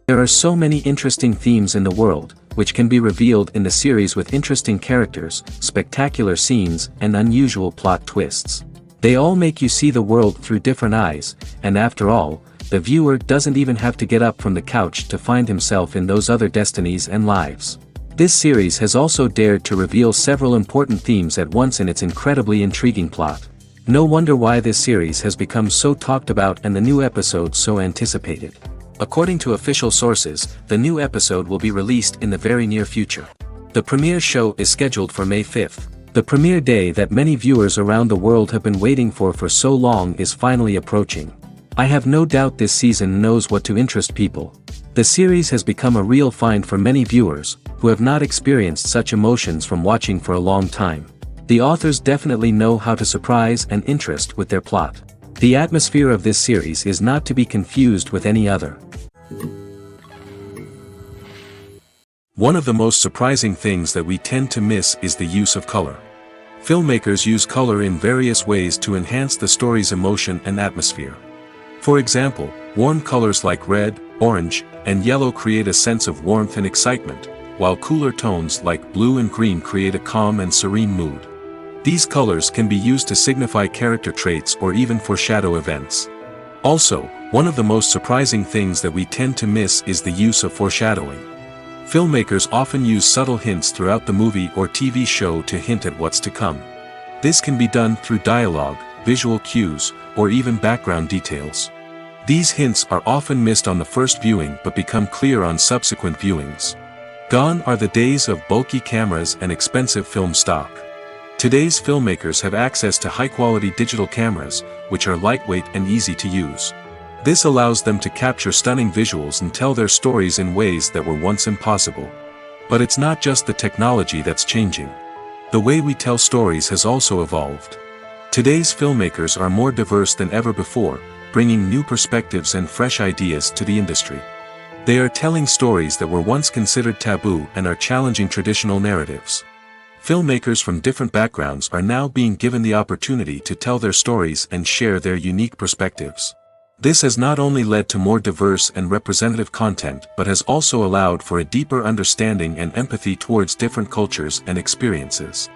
There are so many interesting themes in the world, which can be revealed in the series with interesting characters, spectacular scenes, and unusual plot twists. They all make you see the world through different eyes, and after all, the viewer doesn't even have to get up from the couch to find himself in those other destinies and lives. This series has also dared to reveal several important themes at once in its incredibly intriguing plot. No wonder why this series has become so talked about and the new episode so anticipated. According to official sources, the new episode will be released in the very near future. The premiere show is scheduled for May 5th. The premiere day that many viewers around the world have been waiting for so long is finally approaching. I have no doubt this season knows what to interest people. The series has become a real find for many viewers, who have not experienced such emotions from watching for a long time. The authors definitely know how to surprise and interest with their plot. The atmosphere of this series is not to be confused with any other. One of the most surprising things that we tend to miss is the use of color. Filmmakers use color in various ways to enhance the story's emotion and atmosphere. For example, warm colors like red, orange, and yellow create a sense of warmth and excitement, while cooler tones like blue and green create a calm and serene mood. These colors can be used to signify character traits or even foreshadow events. Also, one of the most surprising things that we tend to miss is the use of foreshadowing. Filmmakers often use subtle hints throughout the movie or TV show to hint at what's to come. This can be done through dialogue, visual cues, or even background details. These hints are often missed on the first viewing but become clear on subsequent viewings. Gone are the days of bulky cameras and expensive film stock. Today's filmmakers have access to high-quality digital cameras, which are lightweight and easy to use. This allows them to capture stunning visuals and tell their stories in ways that were once impossible. But it's not just the technology that's changing. The way we tell stories has also evolved. Today's filmmakers are more diverse than ever before, bringing new perspectives and fresh ideas to the industry. They are telling stories that were once considered taboo and are challenging traditional narratives. Filmmakers from different backgrounds are now being given the opportunity to tell their stories and share their unique perspectives. This has not only led to more diverse and representative content but has also allowed for a deeper understanding and empathy towards different cultures and experiences.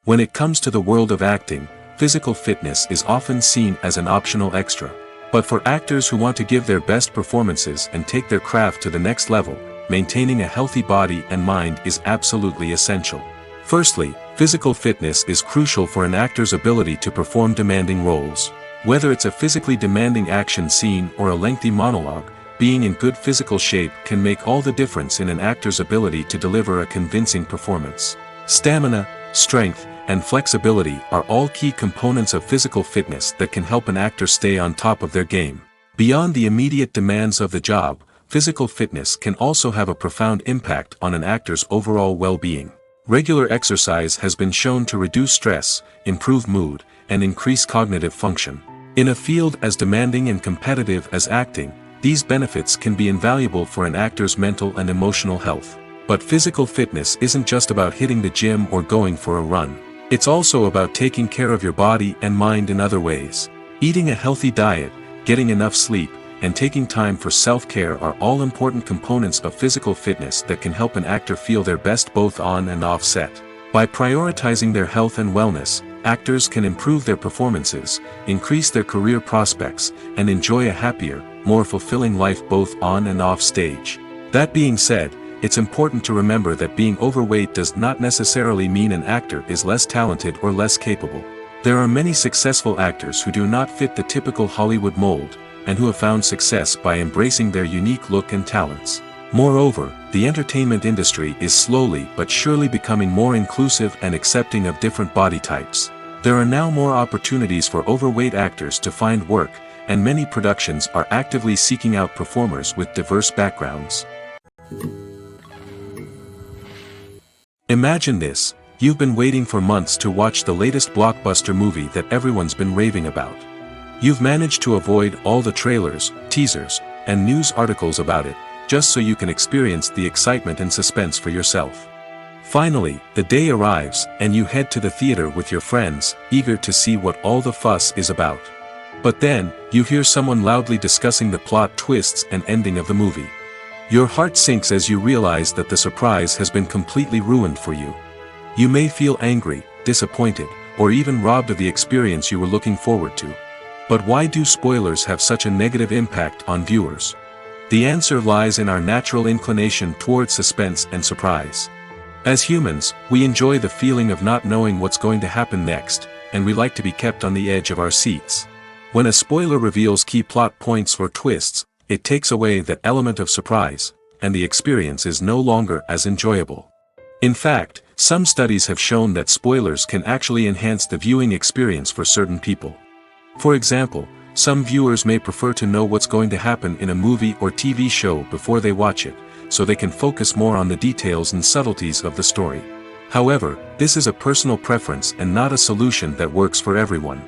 When it comes to the world of acting, physical fitness is often seen as an optional extra. But for actors who want to give their best performances and take their craft to the next level, maintaining a healthy body and mind is absolutely essential. Firstly, physical fitness is crucial for an actor's ability to perform demanding roles. Whether it's a physically demanding action scene or a lengthy monologue, being in good physical shape can make all the difference in an actor's ability to deliver a convincing performance. Stamina, strength, and flexibility are all key components of physical fitness that can help an actor stay on top of their game. Beyond the immediate demands of the job, physical fitness can also have a profound impact on an actor's overall well-being. Regular exercise has been shown to reduce stress, improve mood, and increase cognitive function. In a field as demanding and competitive as acting, these benefits can be invaluable for an actor's mental and emotional health. But physical fitness isn't just about hitting the gym or going for a run. It's also about taking care of your body and mind in other ways. Eating a healthy diet, getting enough sleep, and taking time for self-care are all important components of physical fitness that can help an actor feel their best both on and off set. By prioritizing their health and wellness, actors can improve their performances, increase their career prospects, and enjoy a happier, more fulfilling life both on and off stage. That being said, it's important to remember that being overweight does not necessarily mean an actor is less talented or less capable. There are many successful actors who do not fit the typical Hollywood mold, and who have found success by embracing their unique look and talents. Moreover, the entertainment industry is slowly but surely becoming more inclusive and accepting of different body types. There are now more opportunities for overweight actors to find work, and many productions are actively seeking out performers with diverse backgrounds. Imagine this: you've been waiting for months to watch the latest blockbuster movie that everyone's been raving about. You've managed to avoid all the trailers, teasers, and news articles about it, just so you can experience the excitement and suspense for yourself. Finally, the day arrives, and you head to the theater with your friends, eager to see what all the fuss is about. But then, You hear someone loudly discussing the plot twists and ending of the movie. Your heart sinks as you realize that the surprise has been completely ruined for you. You may feel angry, disappointed, or even robbed of the experience you were looking forward to. But why do spoilers have such a negative impact on viewers? The answer lies in our natural inclination towards suspense and surprise. As humans, we enjoy the feeling of not knowing what's going to happen next, and we like to be kept on the edge of our seats. When a spoiler reveals key plot points or twists, it takes away that element of surprise, and the experience is no longer as enjoyable. In fact, some studies have shown that spoilers can actually enhance the viewing experience for certain people. For example, some viewers may prefer to know what's going to happen in a movie or TV show before they watch it, so they can focus more on the details and subtleties of the story. However, this is a personal preference and not a solution that works for everyone.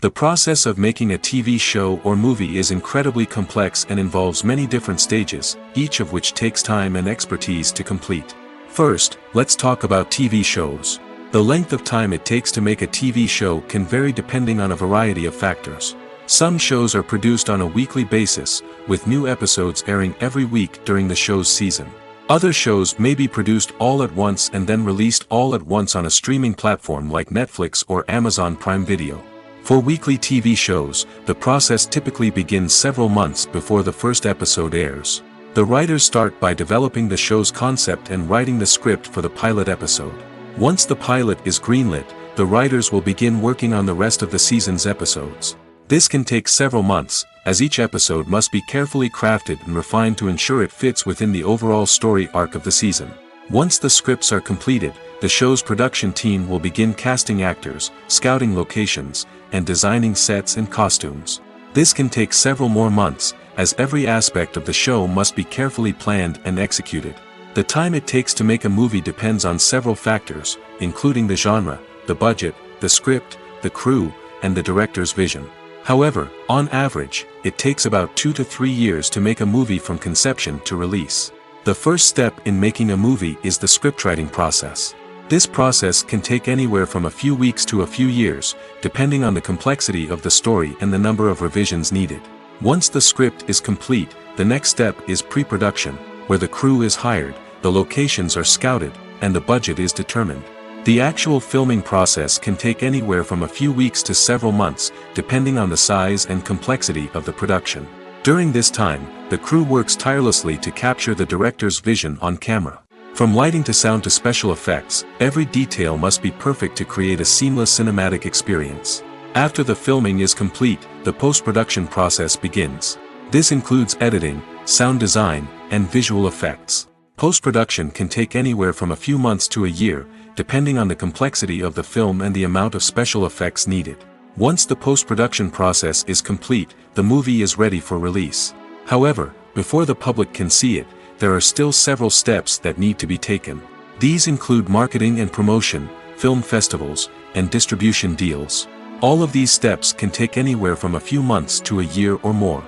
The process of making a TV show or movie is incredibly complex and involves many different stages, each of which takes time and expertise to complete. First, let's talk about TV shows. The length of time it takes to make a TV show can vary depending on a variety of factors. Some shows are produced on a weekly basis, with new episodes airing every week during the show's season. Other shows may be produced all at once and then released all at once on a streaming platform like Netflix or Amazon Prime Video. For weekly TV shows, the process typically begins several months before the first episode airs. The writers start by developing the show's concept and writing the script for the pilot episode. Once the pilot is greenlit, the writers will begin working on the rest of the season's episodes. This can take several months, as each episode must be carefully crafted and refined to ensure it fits within the overall story arc of the season. Once the scripts are completed, the show's production team will begin casting actors, scouting locations, and designing sets and costumes. This can take several more months, as every aspect of the show must be carefully planned and executed. The time it takes to make a movie depends on several factors, including the genre, the budget, the script, the crew, and the director's vision. However, on average, it takes about 2 to 3 years to make a movie from conception to release. The first step in making a movie is the scriptwriting process. This process can take anywhere from a few weeks to a few years, depending on the complexity of the story and the number of revisions needed. Once the script is complete, the next step is pre-production, where the crew is hired, the locations are scouted, and the budget is determined. The actual filming process can take anywhere from a few weeks to several months, depending on the size and complexity of the production. During this time, the crew works tirelessly to capture the director's vision on camera. From lighting to sound to special effects, every detail must be perfect to create a seamless cinematic experience. After the filming is complete, the post-production process begins. This includes editing, sound design, and visual effects. Post-production can take anywhere from a few months to a year, depending on the complexity of the film and the amount of special effects needed. Once the post-production process is complete, the movie is ready for release. However, before the public can see it, there are still several steps that need to be taken. These include marketing and promotion, film festivals, and distribution deals. All of these steps can take anywhere from a few months to a year or more.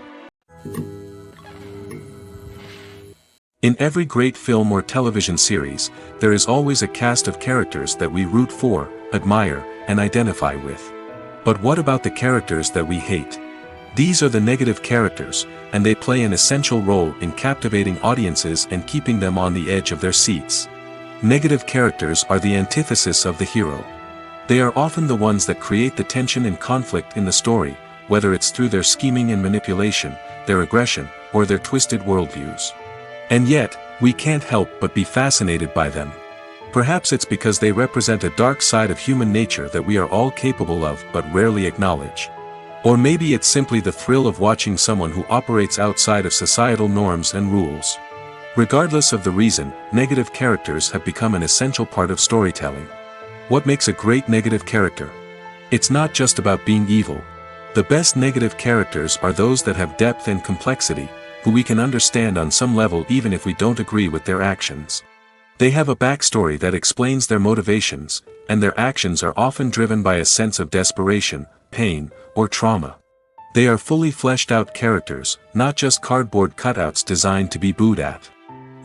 In every great film or television series, there is always a cast of characters that we root for, admire, and identify with. But what about the characters that we hate? These are the negative characters, and they play an essential role in captivating audiences and keeping them on the edge of their seats. Negative characters are the antithesis of the hero. They are often the ones that create the tension and conflict in the story, whether it's through their scheming and manipulation, their aggression, or their twisted worldviews. And yet, we can't help but be fascinated by them. Perhaps it's because they represent a dark side of human nature that we are all capable of but rarely acknowledge. Or maybe it's simply the thrill of watching someone who operates outside of societal norms and rules. Regardless of the reason, negative characters have become an essential part of storytelling. What makes a great negative character? It's not just about being evil. The best negative characters are those that have depth and complexity, who we can understand on some level even if we don't agree with their actions. They have a backstory that explains their motivations, and their actions are often driven by a sense of desperation, pain, or trauma. They are fully fleshed out characters, not just cardboard cutouts designed to be booed at.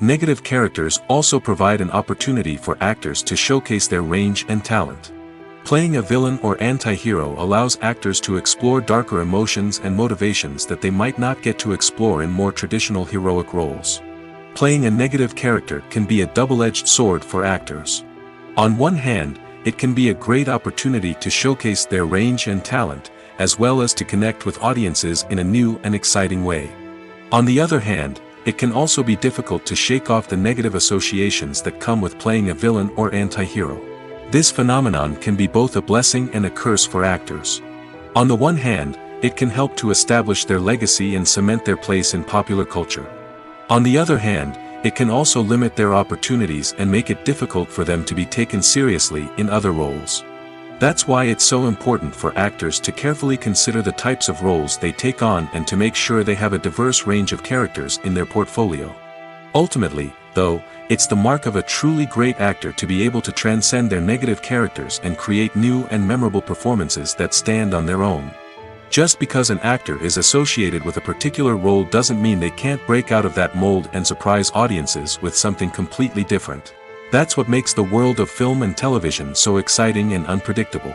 Negative characters also provide an opportunity for actors to showcase their range and talent. Playing a villain or anti-hero allows actors to explore darker emotions and motivations that they might not get to explore in more traditional heroic roles. Playing a negative character can be a double-edged sword for actors. On one hand, it can be a great opportunity to showcase their range and talent, as well as to connect with audiences in a new and exciting way. On the other hand, it can also be difficult to shake off the negative associations that come with playing a villain or anti-hero. This phenomenon can be both a blessing and a curse for actors. On the one hand, it can help to establish their legacy and cement their place in popular culture. On the other hand, it can also limit their opportunities and make it difficult for them to be taken seriously in other roles. That's why it's so important for actors to carefully consider the types of roles they take on and to make sure they have a diverse range of characters in their portfolio. Ultimately, though, it's the mark of a truly great actor to be able to transcend their negative characters and create new and memorable performances that stand on their own. Just because an actor is associated with a particular role doesn't mean they can't break out of that mold and surprise audiences with something completely different. That's what makes the world of film and television so exciting and unpredictable.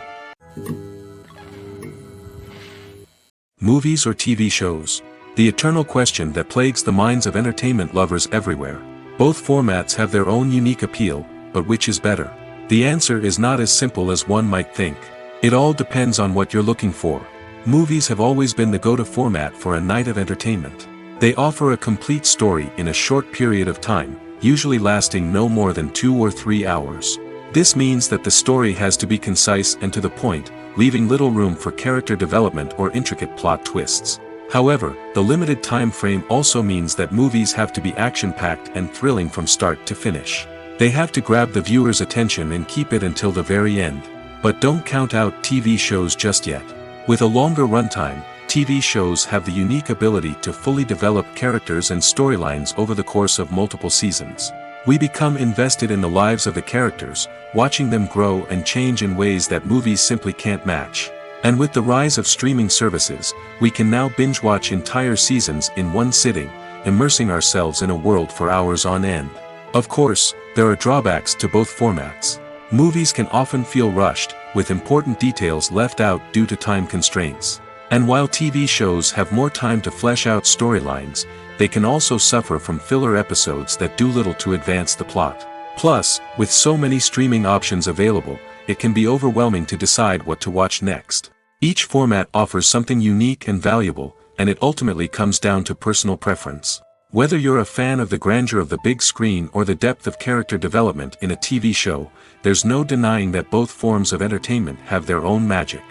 Movies or TV shows? The eternal question that plagues the minds of entertainment lovers everywhere. Both formats have their own unique appeal, but which is better? The answer is not as simple as one might think. It all depends on what you're looking for. Movies have always been the go-to format for a night of entertainment. They offer a complete story in a short period of time, usually lasting no more than 2 or 3 hours. This means that the story has to be concise and to the point, leaving little room for character development or intricate plot twists. However, the limited time frame also means that movies have to be action-packed and thrilling from start to finish. They have to grab the viewer's attention and keep it until the very end. But don't count out TV shows just yet. With a longer runtime, TV shows have the unique ability to fully develop characters and storylines over the course of multiple seasons. We become invested in the lives of the characters, watching them grow and change in ways that movies simply can't match. And with the rise of streaming services, we can now binge-watch entire seasons in one sitting, immersing ourselves in a world for hours on end. Of course, there are drawbacks to both formats. Movies can often feel rushed, with important details left out due to time constraints. And while TV shows have more time to flesh out storylines, they can also suffer from filler episodes that do little to advance the plot. Plus, with so many streaming options available, it can be overwhelming to decide what to watch next. Each format offers something unique and valuable, and it ultimately comes down to personal preference. Whether you're a fan of the grandeur of the big screen or the depth of character development in a TV show, there's no denying that both forms of entertainment have their own magic.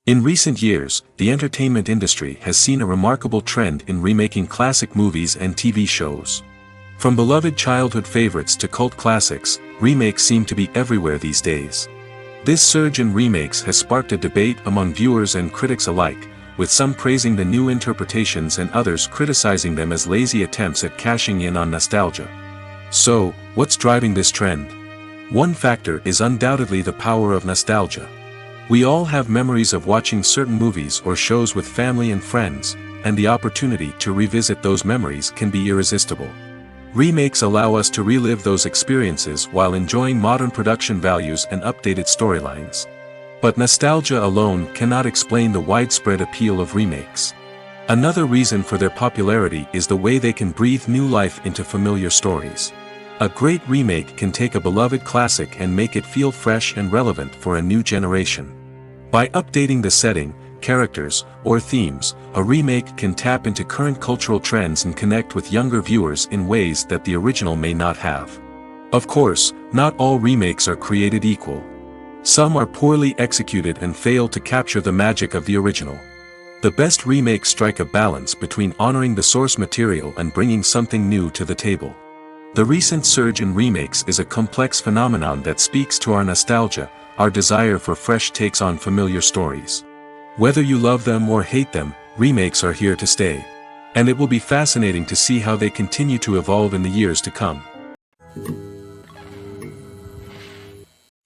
In recent years, the entertainment industry has seen a remarkable trend in remaking classic movies and TV shows. From beloved childhood favorites to cult classics, remakes seem to be everywhere these days. This surge in remakes has sparked a debate among viewers and critics alike, with some praising the new interpretations and others criticizing them as lazy attempts at cashing in on nostalgia. So, what's driving this trend? One factor is undoubtedly the power of nostalgia. We all have memories of watching certain movies or shows with family and friends, and the opportunity to revisit those memories can be irresistible. Remakes allow us to relive those experiences while enjoying modern production values and updated storylines. But nostalgia alone cannot explain the widespread appeal of remakes. Another reason for their popularity is the way they can breathe new life into familiar stories. A great remake can take a beloved classic and make it feel fresh and relevant for a new generation. By updating the setting, characters, or themes, a remake can tap into current cultural trends and connect with younger viewers in ways that the original may not have. Of course, not all remakes are created equal. Some are poorly executed and fail to capture the magic of the original. The best remakes strike a balance between honoring the source material and bringing something new to the table. The recent surge in remakes is a complex phenomenon that speaks to our nostalgia, our desire for fresh takes on familiar stories. Whether you love them or hate them, remakes are here to stay. And it will be fascinating to see how they continue to evolve in the years to come.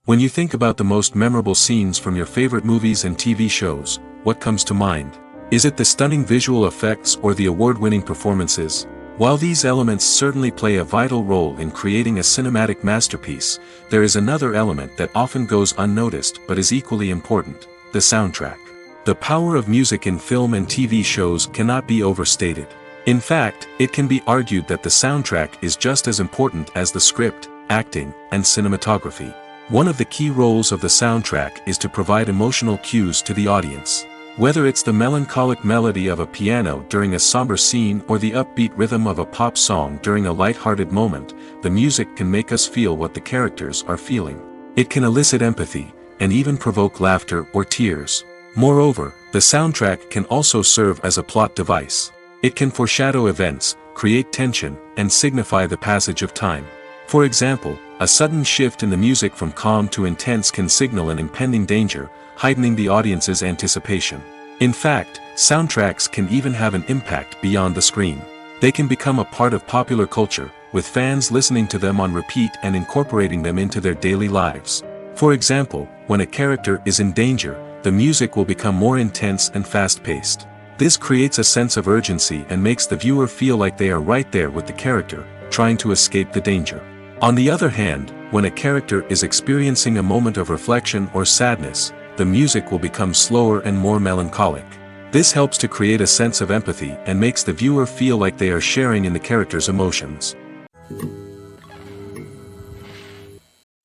When you think about the most memorable scenes from your favorite movies and TV shows, what comes to mind? Is it the stunning visual effects or the award-winning performances? While these elements certainly play a vital role in creating a cinematic masterpiece, there is another element that often goes unnoticed but is equally important: the soundtrack. The power of music in film and TV shows cannot be overstated. In fact, it can be argued that the soundtrack is just as important as the script, acting, and cinematography. One of the key roles of the soundtrack is to provide emotional cues to the audience. Whether it's the melancholic melody of a piano during a somber scene or the upbeat rhythm of a pop song during a light-hearted moment, the music can make us feel what the characters are feeling. It can elicit empathy, and even provoke laughter or tears. Moreover, the soundtrack can also serve as a plot device. It can foreshadow events, create tension, and signify the passage of time. For example, a sudden shift in the music from calm to intense can signal an impending danger, heightening the audience's anticipation. In fact, soundtracks can even have an impact beyond the screen. They can become a part of popular culture, with fans listening to them on repeat and incorporating them into their daily lives. For example, when a character is in danger, the music will become more intense and fast-paced. This creates a sense of urgency and makes the viewer feel like they are right there with the character, trying to escape the danger. On the other hand, when a character is experiencing a moment of reflection or sadness, the music will become slower and more melancholic. This helps to create a sense of empathy and makes the viewer feel like they are sharing in the character's emotions.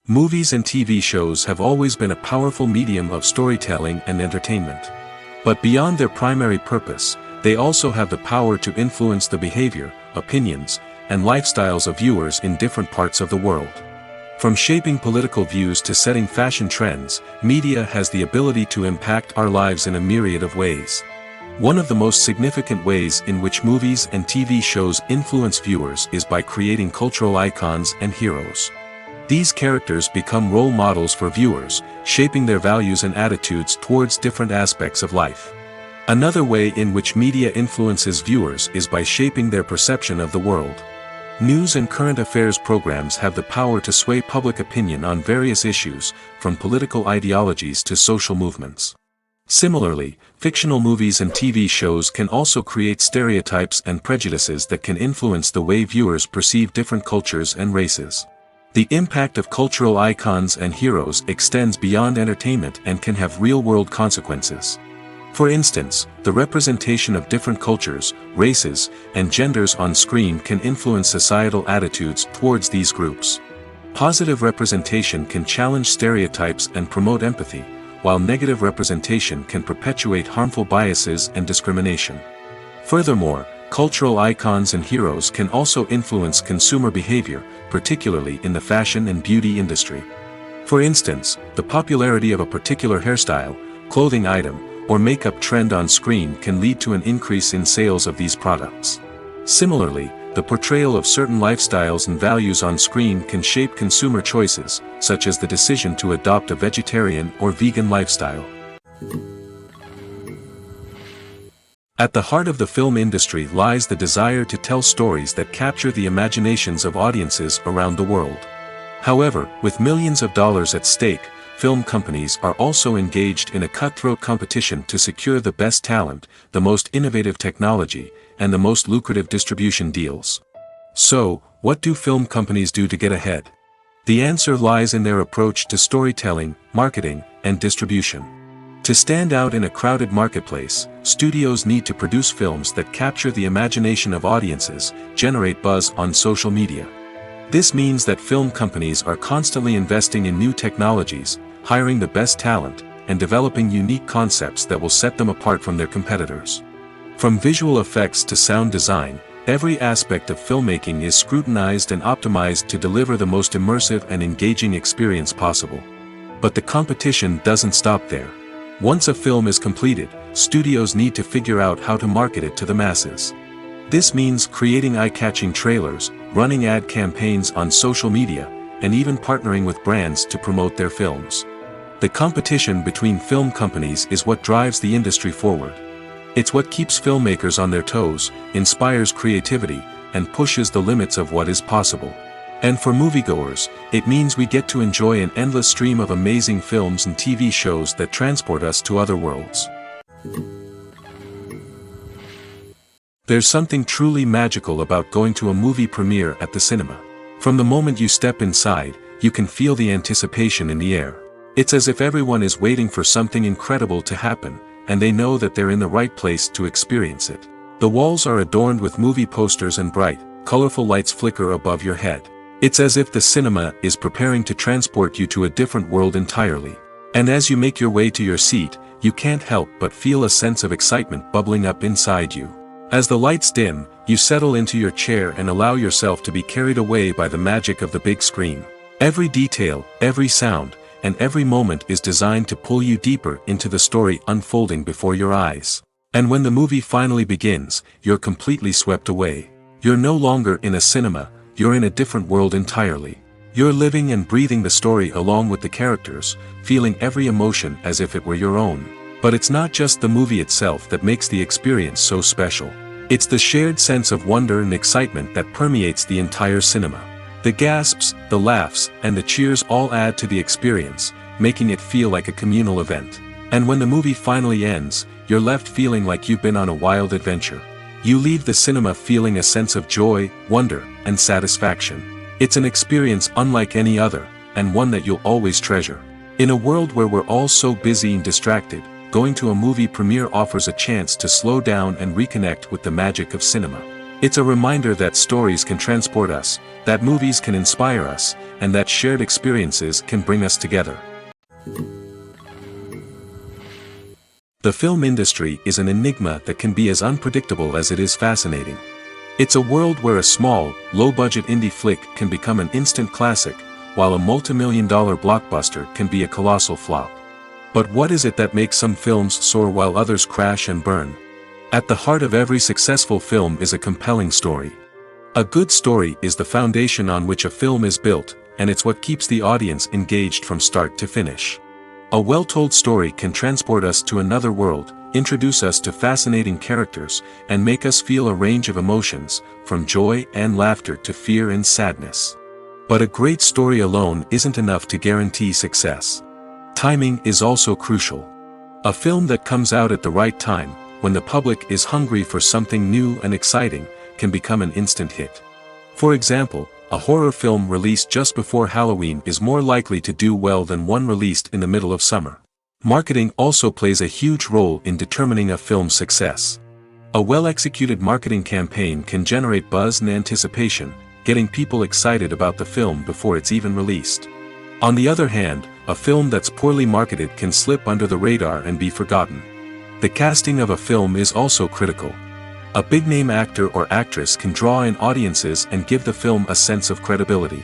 Movies and TV shows have always been a powerful medium of storytelling and entertainment. But beyond their primary purpose, they also have the power to influence the behavior, opinions, and lifestyles of viewers in different parts of the world. From shaping political views to setting fashion trends, media has the ability to impact our lives in a myriad of ways. One of the most significant ways in which movies and TV shows influence viewers is by creating cultural icons and heroes. These characters become role models for viewers, shaping their values and attitudes towards different aspects of life. Another way in which media influences viewers is by shaping their perception of the world. News and current affairs programs have the power to sway public opinion on various issues, from political ideologies to social movements. Similarly, fictional movies and TV shows can also create stereotypes and prejudices that can influence the way viewers perceive different cultures and races. The impact of cultural icons and heroes extends beyond entertainment and can have real-world consequences. For instance, the representation of different cultures, races, and genders on screen can influence societal attitudes towards these groups. Positive representation can challenge stereotypes and promote empathy, while negative representation can perpetuate harmful biases and discrimination. Furthermore, cultural icons and heroes can also influence consumer behavior, particularly in the fashion and beauty industry. For instance, the popularity of a particular hairstyle, clothing item, or makeup trend on screen can lead to an increase in sales of these products. Similarly, the portrayal of certain lifestyles and values on screen can shape consumer choices, such as the decision to adopt a vegetarian or vegan lifestyle. At the heart of the film industry lies the desire to tell stories that capture the imaginations of audiences around the world. However, with millions of dollars at stake, film companies are also engaged in a cutthroat competition to secure the best talent, the most innovative technology, and the most lucrative distribution deals. So, what do film companies do to get ahead? The answer lies in their approach to storytelling, marketing, and distribution. To stand out in a crowded marketplace, studios need to produce films that capture the imagination of audiences, generate buzz on social media. This means that film companies are constantly investing in new technologies, hiring the best talent, and developing unique concepts that will set them apart from their competitors. From visual effects to sound design, every aspect of filmmaking is scrutinized and optimized to deliver the most immersive and engaging experience possible. But the competition doesn't stop there. Once a film is completed, studios need to figure out how to market it to the masses. This means creating eye-catching trailers, running ad campaigns on social media, and even partnering with brands to promote their films. The competition between film companies is what drives the industry forward. It's what keeps filmmakers on their toes, inspires creativity, and pushes the limits of what is possible. And for moviegoers, it means we get to enjoy an endless stream of amazing films and TV shows that transport us to other worlds. There's something truly magical about going to a movie premiere at the cinema. From the moment you step inside, you can feel the anticipation in the air. It's as if everyone is waiting for something incredible to happen, and they know that they're in the right place to experience it. The walls are adorned with movie posters and bright, colorful lights flicker above your head. It's as if the cinema is preparing to transport you to a different world entirely. And as you make your way to your seat, you can't help but feel a sense of excitement bubbling up inside you. As the lights dim, you settle into your chair and allow yourself to be carried away by the magic of the big screen. Every detail, every sound, and every moment is designed to pull you deeper into the story unfolding before your eyes. And when the movie finally begins, you're completely swept away. You're no longer in a cinema, you're in a different world entirely. You're living and breathing the story along with the characters, feeling every emotion as if it were your own. But it's not just the movie itself that makes the experience so special. It's the shared sense of wonder and excitement that permeates the entire cinema. The gasps, the laughs, and the cheers all add to the experience, making it feel like a communal event. And when the movie finally ends, you're left feeling like you've been on a wild adventure. You leave the cinema feeling a sense of joy, wonder, and satisfaction. It's an experience unlike any other, and one that you'll always treasure. In a world where we're all so busy and distracted, going to a movie premiere offers a chance to slow down and reconnect with the magic of cinema. It's a reminder that stories can transport us, that movies can inspire us, and that shared experiences can bring us together. The film industry is an enigma that can be as unpredictable as it is fascinating. It's a world where a small, low-budget indie flick can become an instant classic, while a multi-million-dollar blockbuster can be a colossal flop. But what is it that makes some films soar while others crash and burn? At the heart of every successful film is a compelling story. A good story is the foundation on which a film is built, and it's what keeps the audience engaged from start to finish. A well-told story can transport us to another world, introduce us to fascinating characters, and make us feel a range of emotions, from joy and laughter to fear and sadness. But a great story alone isn't enough to guarantee success. Timing is also crucial. A film that comes out at the right time, when the public is hungry for something new and exciting, can become an instant hit. For example, a horror film released just before Halloween is more likely to do well than one released in the middle of summer. Marketing also plays a huge role in determining a film's success. A well-executed marketing campaign can generate buzz and anticipation, getting people excited about the film before it's even released. On the other hand, a film that's poorly marketed can slip under the radar and be forgotten. The casting of a film is also critical. A big-name actor or actress can draw in audiences and give the film a sense of credibility.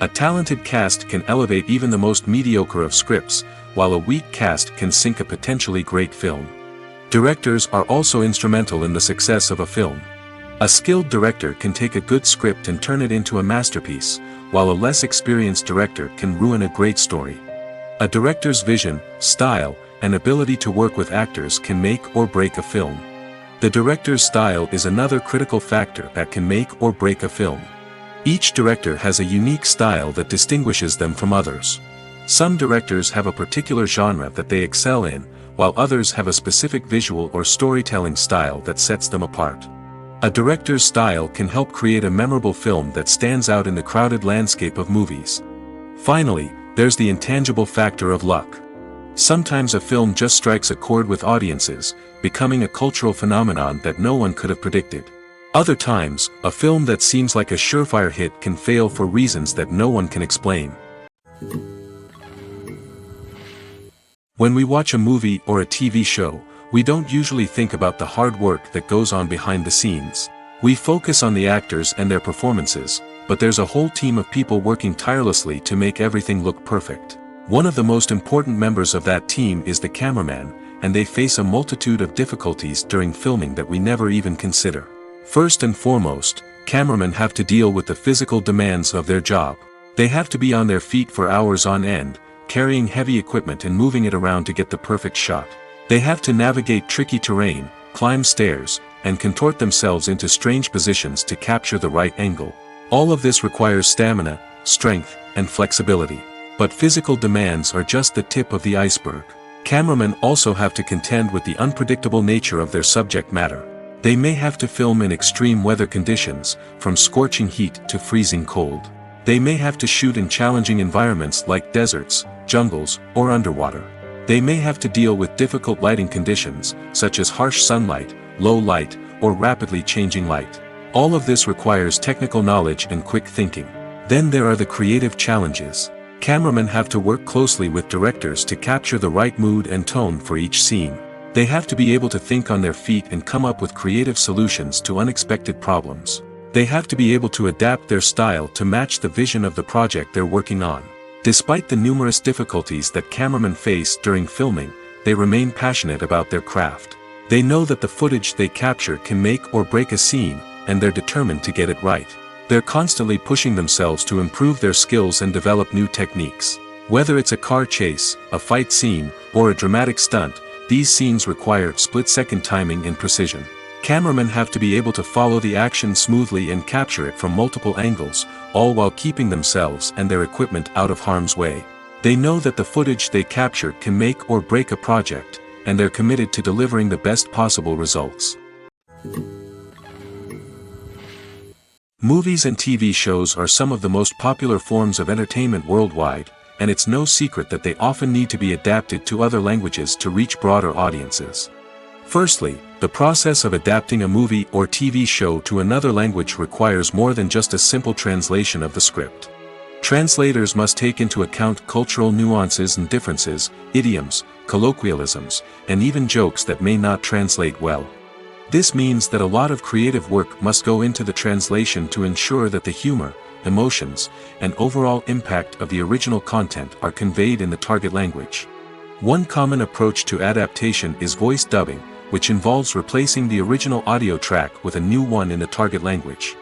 A talented cast can elevate even the most mediocre of scripts, while a weak cast can sink a potentially great film. Directors are also instrumental in the success of a film. A skilled director can take a good script and turn it into a masterpiece, while a less experienced director can ruin a great story. A director's vision, style, and ability to work with actors can make or break a film. The director's style is another critical factor that can make or break a film. Each director has a unique style that distinguishes them from others. Some directors have a particular genre that they excel in, while others have a specific visual or storytelling style that sets them apart. A director's style can help create a memorable film that stands out in the crowded landscape of movies. Finally, there's the intangible factor of luck. Sometimes a film just strikes a chord with audiences, becoming a cultural phenomenon that no one could have predicted. Other times, a film that seems like a surefire hit can fail for reasons that no one can explain. When we watch a movie or a TV show, we don't usually think about the hard work that goes on behind the scenes. We focus on the actors and their performances, but there's a whole team of people working tirelessly to make everything look perfect. One of the most important members of that team is the cameraman, and they face a multitude of difficulties during filming that we never even consider. First and foremost, cameramen have to deal with the physical demands of their job. They have to be on their feet for hours on end, carrying heavy equipment and moving it around to get the perfect shot. They have to navigate tricky terrain, climb stairs, and contort themselves into strange positions to capture the right angle. All of this requires stamina, strength, and flexibility. But physical demands are just the tip of the iceberg. Cameramen also have to contend with the unpredictable nature of their subject matter. They may have to film in extreme weather conditions, from scorching heat to freezing cold. They may have to shoot in challenging environments like deserts, jungles, or underwater. They may have to deal with difficult lighting conditions, such as harsh sunlight, low light, or rapidly changing light. All of this requires technical knowledge and quick thinking. Then there are the creative challenges. Cameramen have to work closely with directors to capture the right mood and tone for each scene. They have to be able to think on their feet and come up with creative solutions to unexpected problems. They have to be able to adapt their style to match the vision of the project they're working on. Despite the numerous difficulties that cameramen face during filming, they remain passionate about their craft. They know that the footage they capture can make or break a scene, and they're determined to get it right. They're constantly pushing themselves to improve their skills and develop new techniques. Whether it's a car chase, a fight scene, or a dramatic stunt, these scenes require split-second timing and precision. Cameramen have to be able to follow the action smoothly and capture it from multiple angles, all while keeping themselves and their equipment out of harm's way. They know that the footage they capture can make or break a project, and they're committed to delivering the best possible results. Movies and TV shows are some of the most popular forms of entertainment worldwide, and it's no secret that they often need to be adapted to other languages to reach broader audiences. Firstly, the process of adapting a movie or TV show to another language requires more than just a simple translation of the script. Translators must take into account cultural nuances and differences, idioms, colloquialisms, and even jokes that may not translate well. This means that a lot of creative work must go into the translation to ensure that the humor, emotions, and overall impact of the original content are conveyed in the target language. One common approach to adaptation is voice dubbing, which involves replacing the original audio track with a new one in the target language.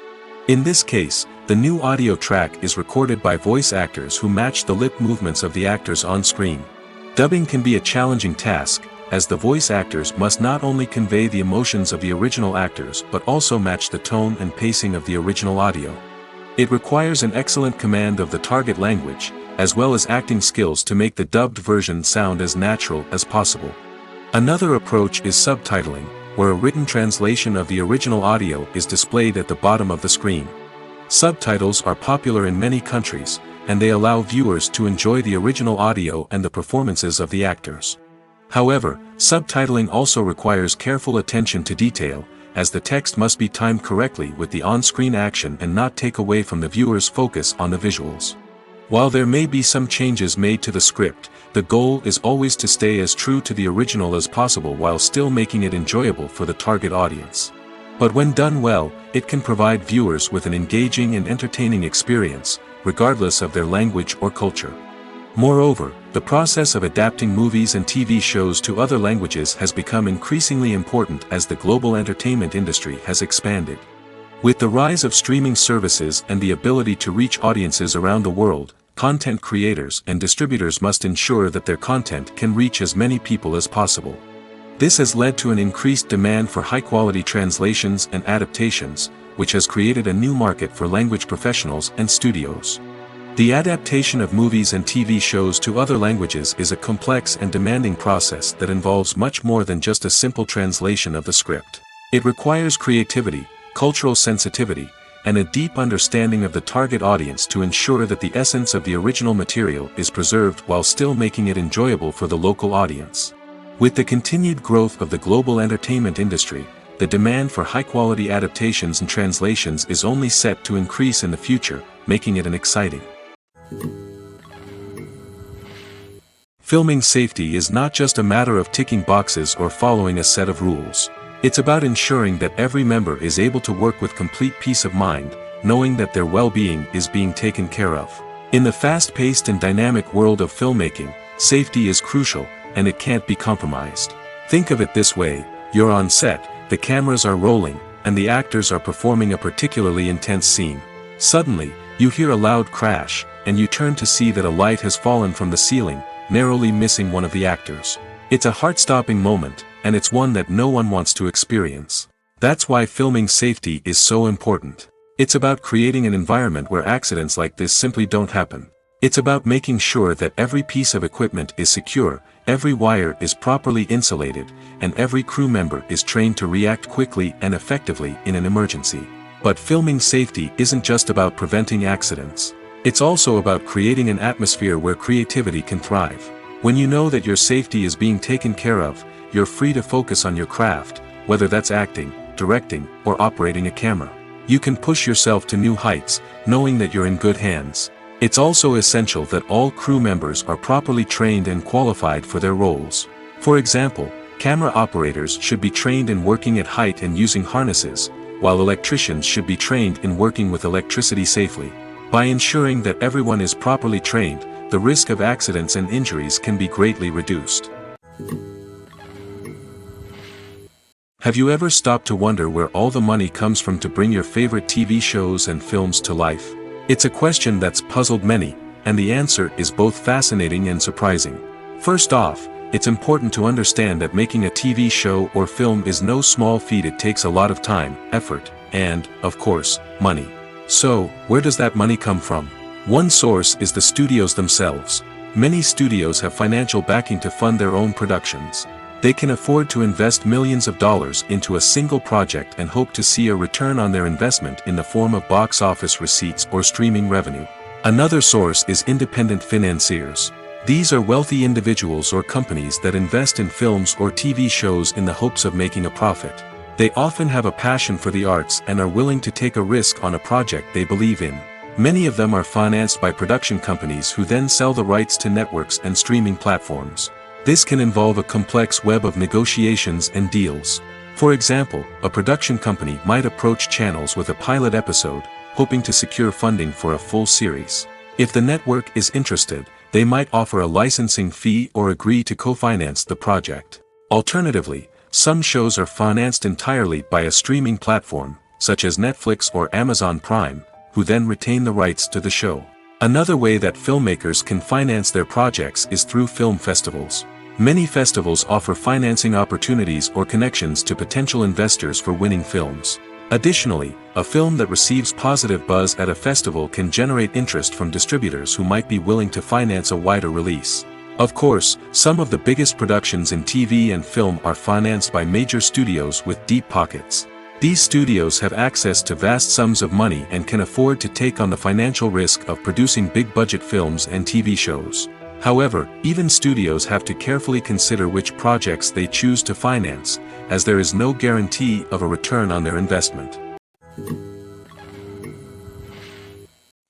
In this case, the new audio track is recorded by voice actors who match the lip movements of the actors on screen. Dubbing can be a challenging task, as the voice actors must not only convey the emotions of the original actors but also match the tone and pacing of the original audio. It requires an excellent command of the target language, as well as acting skills to make the dubbed version sound as natural as possible. Another approach is subtitling, where a written translation of the original audio is displayed at the bottom of the screen. Subtitles are popular in many countries, and they allow viewers to enjoy the original audio and the performances of the actors. However, subtitling also requires careful attention to detail, as the text must be timed correctly with the on-screen action and not take away from the viewer's focus on the visuals. While there may be some changes made to the script, the goal is always to stay as true to the original as possible while still making it enjoyable for the target audience. But when done well, it can provide viewers with an engaging and entertaining experience, regardless of their language or culture. Moreover, the process of adapting movies and TV shows to other languages has become increasingly important as the global entertainment industry has expanded. With the rise of streaming services and the ability to reach audiences around the world, content creators and distributors must ensure that their content can reach as many people as possible. This has led to an increased demand for high-quality translations and adaptations, which has created a new market for language professionals and studios. The adaptation of movies and TV shows to other languages is a complex and demanding process that involves much more than just a simple translation of the script. It requires creativity, cultural sensitivity, and a deep understanding of the target audience to ensure that the essence of the original material is preserved while still making it enjoyable for the local audience. With the continued growth of the global entertainment industry, the demand for high-quality adaptations and translations is only set to increase in the future, making it an exciting. Filming safety is not just a matter of ticking boxes or following a set of rules. It's about ensuring that every member is able to work with complete peace of mind, knowing that their well-being is being taken care of. In the fast-paced and dynamic world of filmmaking, safety is crucial, and it can't be compromised. Think of it this way: you're on set, the cameras are rolling, and the actors are performing a particularly intense scene. Suddenly, you hear a loud crash, and you turn to see that a light has fallen from the ceiling, narrowly missing one of the actors. It's a heart-stopping moment, and it's one that no one wants to experience. That's why filming safety is so important. It's about creating an environment where accidents like this simply don't happen. It's about making sure that every piece of equipment is secure, every wire is properly insulated, and every crew member is trained to react quickly and effectively in an emergency. But filming safety isn't just about preventing accidents. It's also about creating an atmosphere where creativity can thrive. When you know that your safety is being taken care of, you're free to focus on your craft, whether that's acting, directing, or operating a camera. You can push yourself to new heights, knowing that you're in good hands. It's also essential that all crew members are properly trained and qualified for their roles. For example, camera operators should be trained in working at height and using harnesses, while electricians should be trained in working with electricity safely. By ensuring that everyone is properly trained, the risk of accidents and injuries can be greatly reduced. Have you ever stopped to wonder where all the money comes from to bring your favorite TV shows and films to life? It's a question that's puzzled many, and the answer is both fascinating and surprising. First off, it's important to understand that making a TV show or film is no small feat. It takes a lot of time, effort, and, of course, money. So, where does that money come from? One source is the studios themselves. Many studios have financial backing to fund their own productions. They can afford to invest millions of dollars into a single project and hope to see a return on their investment in the form of box office receipts or streaming revenue. Another source is independent financiers. These are wealthy individuals or companies that invest in films or TV shows in the hopes of making a profit. They often have a passion for the arts and are willing to take a risk on a project they believe in. Many of them are financed by production companies who then sell the rights to networks and streaming platforms. This can involve a complex web of negotiations and deals. For example, a production company might approach channels with a pilot episode, hoping to secure funding for a full series. If the network is interested, they might offer a licensing fee or agree to co-finance the project. Alternatively, some shows are financed entirely by a streaming platform, such as Netflix or Amazon Prime, who then retain the rights to the show. Another way that filmmakers can finance their projects is through film festivals. Many festivals offer financing opportunities or connections to potential investors for winning films. Additionally, a film that receives positive buzz at a festival can generate interest from distributors who might be willing to finance a wider release. Of course, some of the biggest productions in TV and film are financed by major studios with deep pockets. These studios have access to vast sums of money and can afford to take on the financial risk of producing big-budget films and TV shows. However, even studios have to carefully consider which projects they choose to finance, as there is no guarantee of a return on their investment.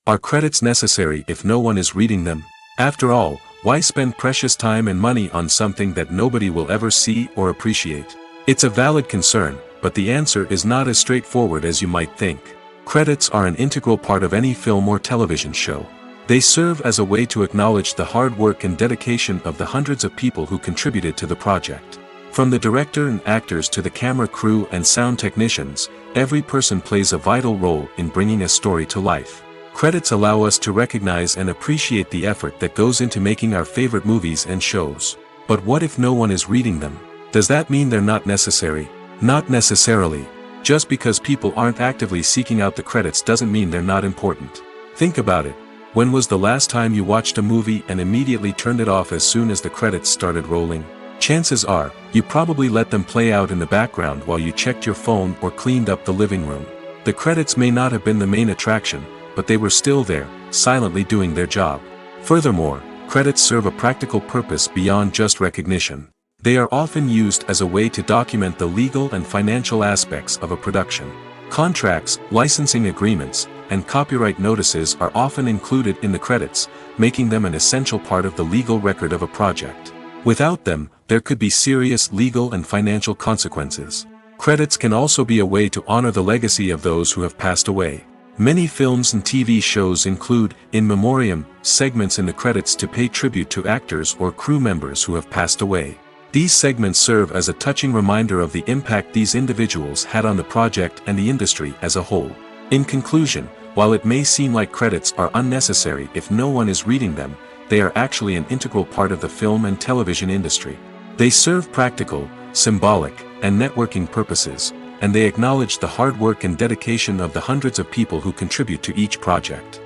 Are credits necessary if no one is reading them? After all, why spend precious time and money on something that nobody will ever see or appreciate? It's a valid concern, but the answer is not as straightforward as you might think. Credits are an integral part of any film or television show. They serve as a way to acknowledge the hard work and dedication of the hundreds of people who contributed to the project. From the director and actors to the camera crew and sound technicians, every person plays a vital role in bringing a story to life. Credits allow us to recognize and appreciate the effort that goes into making our favorite movies and shows. But what if no one is reading them? Does that mean they're not necessary? Not necessarily. Just because people aren't actively seeking out the credits doesn't mean they're not important. Think about it. When was the last time you watched a movie and immediately turned it off as soon as the credits started rolling? Chances are, you probably let them play out in the background while you checked your phone or cleaned up the living room. The credits may not have been the main attraction, but they were still there, silently doing their job. Furthermore, credits serve a practical purpose beyond just recognition. They are often used as a way to document the legal and financial aspects of a production. Contracts, licensing agreements, and copyright notices are often included in the credits, making them an essential part of the legal record of a project. Without them, there could be serious legal and financial consequences. Credits can also be a way to honor the legacy of those who have passed away. Many films and TV shows include, in memoriam, segments in the credits to pay tribute to actors or crew members who have passed away. These segments serve as a touching reminder of the impact these individuals had on the project and the industry as a whole. In conclusion, while it may seem like credits are unnecessary if no one is reading them, they are actually an integral part of the film and television industry. They serve practical, symbolic, and networking purposes, and they acknowledge the hard work and dedication of the hundreds of people who contribute to each project.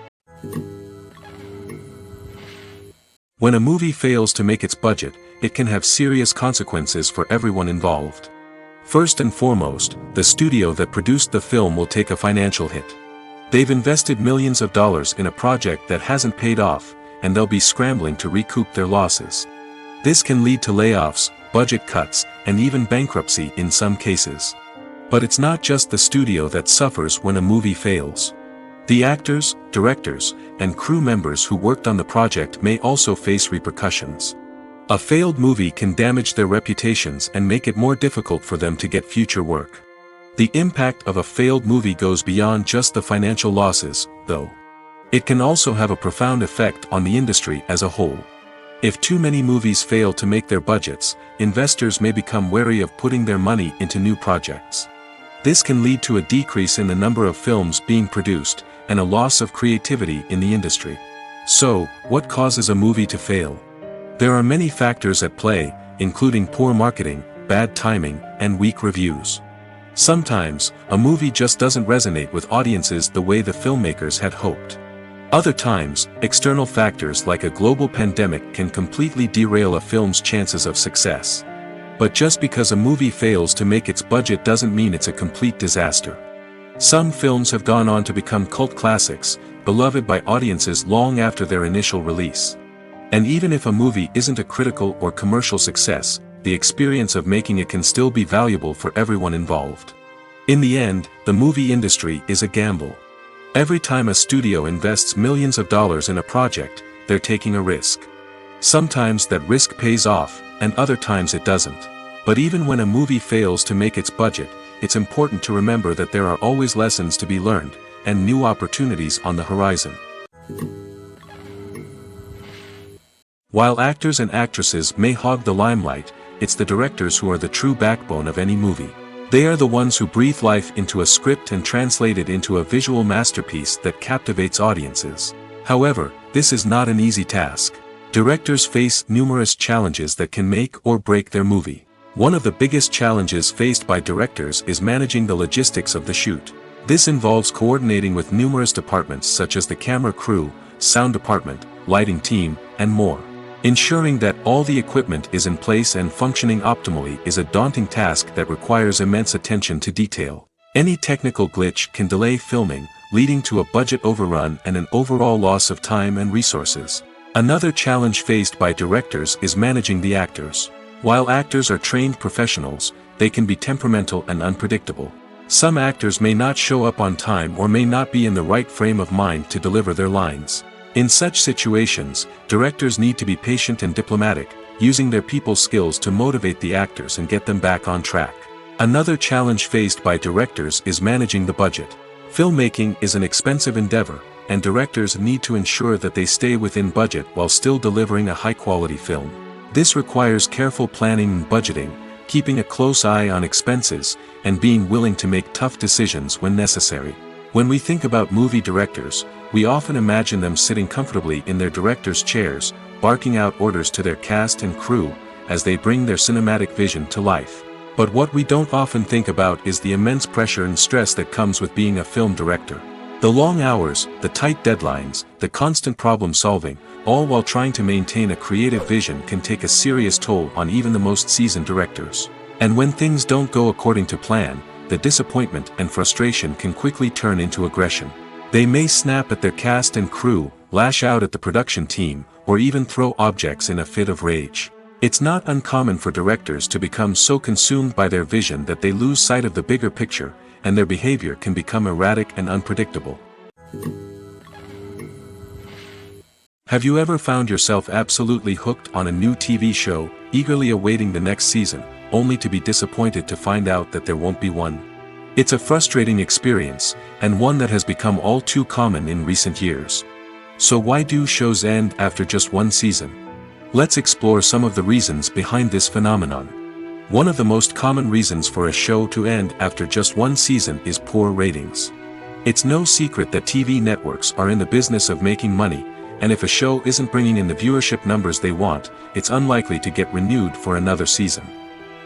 When a movie fails to make its budget, it can have serious consequences for everyone involved. First and foremost, the studio that produced the film will take a financial hit. They've invested millions of dollars in a project that hasn't paid off, and they'll be scrambling to recoup their losses. This can lead to layoffs, budget cuts, and even bankruptcy in some cases. But it's not just the studio that suffers when a movie fails. The actors, directors, and crew members who worked on the project may also face repercussions. A failed movie can damage their reputations and make it more difficult for them to get future work. The impact of a failed movie goes beyond just the financial losses, though. It can also have a profound effect on the industry as a whole. If too many movies fail to make their budgets, investors may become wary of putting their money into new projects. This can lead to a decrease in the number of films being produced, and a loss of creativity in the industry. So, what causes a movie to fail? There are many factors at play, including poor marketing, bad timing, and weak reviews. Sometimes, a movie just doesn't resonate with audiences the way the filmmakers had hoped. Other times, external factors like a global pandemic can completely derail a film's chances of success. But just because a movie fails to make its budget doesn't mean it's a complete disaster. Some films have gone on to become cult classics, beloved by audiences long after their initial release. And even if a movie isn't a critical or commercial success, the experience of making it can still be valuable for everyone involved. In the end, the movie industry is a gamble. Every time a studio invests millions of dollars in a project, they're taking a risk. Sometimes that risk pays off, and other times it doesn't. But even when a movie fails to make its budget, it's important to remember that there are always lessons to be learned, and new opportunities on the horizon. While actors and actresses may hog the limelight, it's the directors who are the true backbone of any movie. They are the ones who breathe life into a script and translate it into a visual masterpiece that captivates audiences. However, this is not an easy task. Directors face numerous challenges that can make or break their movie. One of the biggest challenges faced by directors is managing the logistics of the shoot. This involves coordinating with numerous departments such as the camera crew, sound department, lighting team, and more. Ensuring that all the equipment is in place and functioning optimally is a daunting task that requires immense attention to detail. Any technical glitch can delay filming, leading to a budget overrun and an overall loss of time and resources. Another challenge faced by directors is managing the actors. While actors are trained professionals, they can be temperamental and unpredictable. Some actors may not show up on time or may not be in the right frame of mind to deliver their lines. In such situations, directors need to be patient and diplomatic, using their people skills to motivate the actors and get them back on track. Another challenge faced by directors is managing the budget. Filmmaking is an expensive endeavor, and directors need to ensure that they stay within budget while still delivering a high-quality film. This requires careful planning and budgeting, keeping a close eye on expenses, and being willing to make tough decisions when necessary. When we think about movie directors, we often imagine them sitting comfortably in their director's chairs, barking out orders to their cast and crew, as they bring their cinematic vision to life. But what we don't often think about is the immense pressure and stress that comes with being a film director. The long hours, the tight deadlines, the constant problem solving, all while trying to maintain a creative vision can take a serious toll on even the most seasoned directors. And when things don't go according to plan, the disappointment and frustration can quickly turn into aggression. They may snap at their cast and crew, lash out at the production team, or even throw objects in a fit of rage. It's not uncommon for directors to become so consumed by their vision that they lose sight of the bigger picture, and their behavior can become erratic and unpredictable. Have you ever found yourself absolutely hooked on a new TV show, eagerly awaiting the next season, only to be disappointed to find out that there won't be one? It's a frustrating experience, and one that has become all too common in recent years. So why do shows end after just one season? Let's explore some of the reasons behind this phenomenon. One of the most common reasons for a show to end after just one season is poor ratings. It's no secret that TV networks are in the business of making money, and if a show isn't bringing in the viewership numbers they want, it's unlikely to get renewed for another season.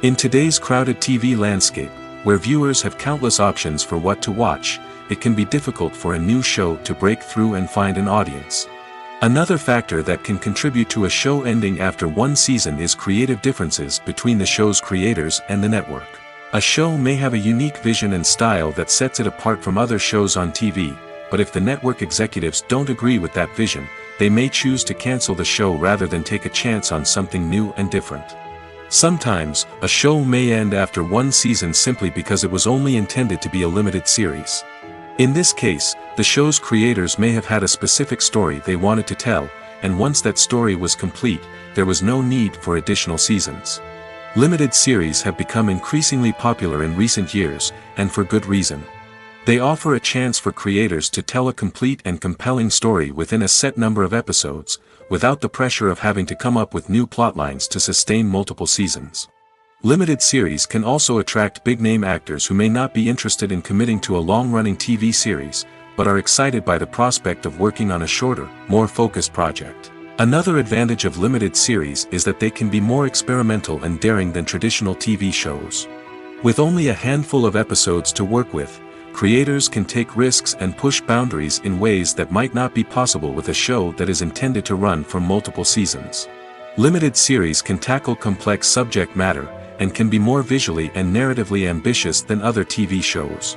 In today's crowded TV landscape, where viewers have countless options for what to watch, it can be difficult for a new show to break through and find an audience. Another factor that can contribute to a show ending after one season is creative differences between the show's creators and the network. A show may have a unique vision and style that sets it apart from other shows on TV, but if the network executives don't agree with that vision, they may choose to cancel the show rather than take a chance on something new and different. Sometimes, a show may end after one season simply because it was only intended to be a limited series. In this case, the show's creators may have had a specific story they wanted to tell, and once that story was complete, there was no need for additional seasons. Limited series have become increasingly popular in recent years, and for good reason. They offer a chance for creators to tell a complete and compelling story within a set number of episodes, without the pressure of having to come up with new plotlines to sustain multiple seasons. Limited series can also attract big-name actors who may not be interested in committing to a long-running TV series, but are excited by the prospect of working on a shorter, more focused project. Another advantage of limited series is that they can be more experimental and daring than traditional TV shows. With only a handful of episodes to work with, creators can take risks and push boundaries in ways that might not be possible with a show that is intended to run for multiple seasons. Limited series can tackle complex subject matter, and can be more visually and narratively ambitious than other TV shows.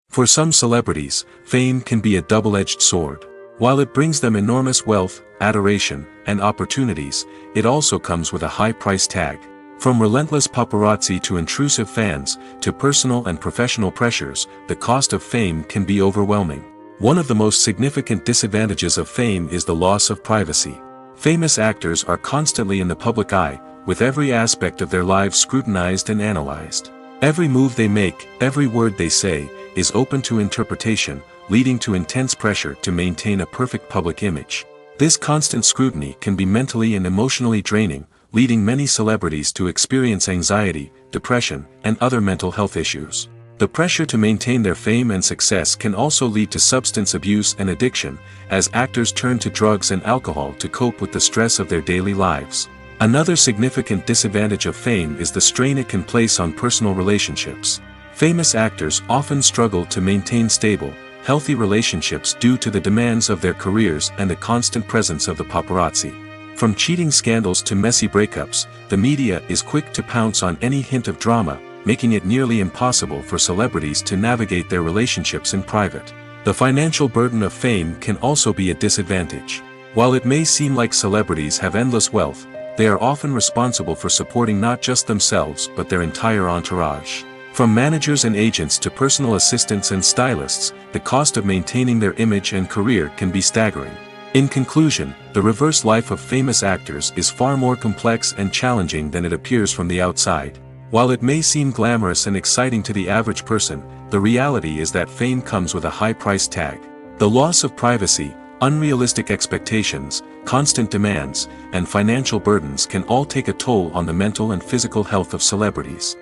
For some celebrities, fame can be a double-edged sword. While it brings them enormous wealth, adoration, and opportunities, it also comes with a high price tag. From relentless paparazzi to intrusive fans, to personal and professional pressures, the cost of fame can be overwhelming. One of the most significant disadvantages of fame is the loss of privacy. Famous actors are constantly in the public eye, with every aspect of their lives scrutinized and analyzed. Every move they make, every word they say, is open to interpretation, leading to intense pressure to maintain a perfect public image. This constant scrutiny can be mentally and emotionally draining, leading many celebrities to experience anxiety, depression, and other mental health issues. The pressure to maintain their fame and success can also lead to substance abuse and addiction, as actors turn to drugs and alcohol to cope with the stress of their daily lives. Another significant disadvantage of fame is the strain it can place on personal relationships. Famous actors often struggle to maintain stable, healthy relationships due to the demands of their careers and the constant presence of the paparazzi. From cheating scandals to messy breakups, the media is quick to pounce on any hint of drama, making it nearly impossible for celebrities to navigate their relationships in private. The financial burden of fame can also be a disadvantage. While it may seem like celebrities have endless wealth, they are often responsible for supporting not just themselves but their entire entourage. From managers and agents to personal assistants and stylists, the cost of maintaining their image and career can be staggering. In conclusion, the reverse life of famous actors is far more complex and challenging than it appears from the outside. While it may seem glamorous and exciting to the average person, the reality is that fame comes with a high price tag. The loss of privacy, unrealistic expectations, constant demands, and financial burdens can all take a toll on the mental and physical health of celebrities.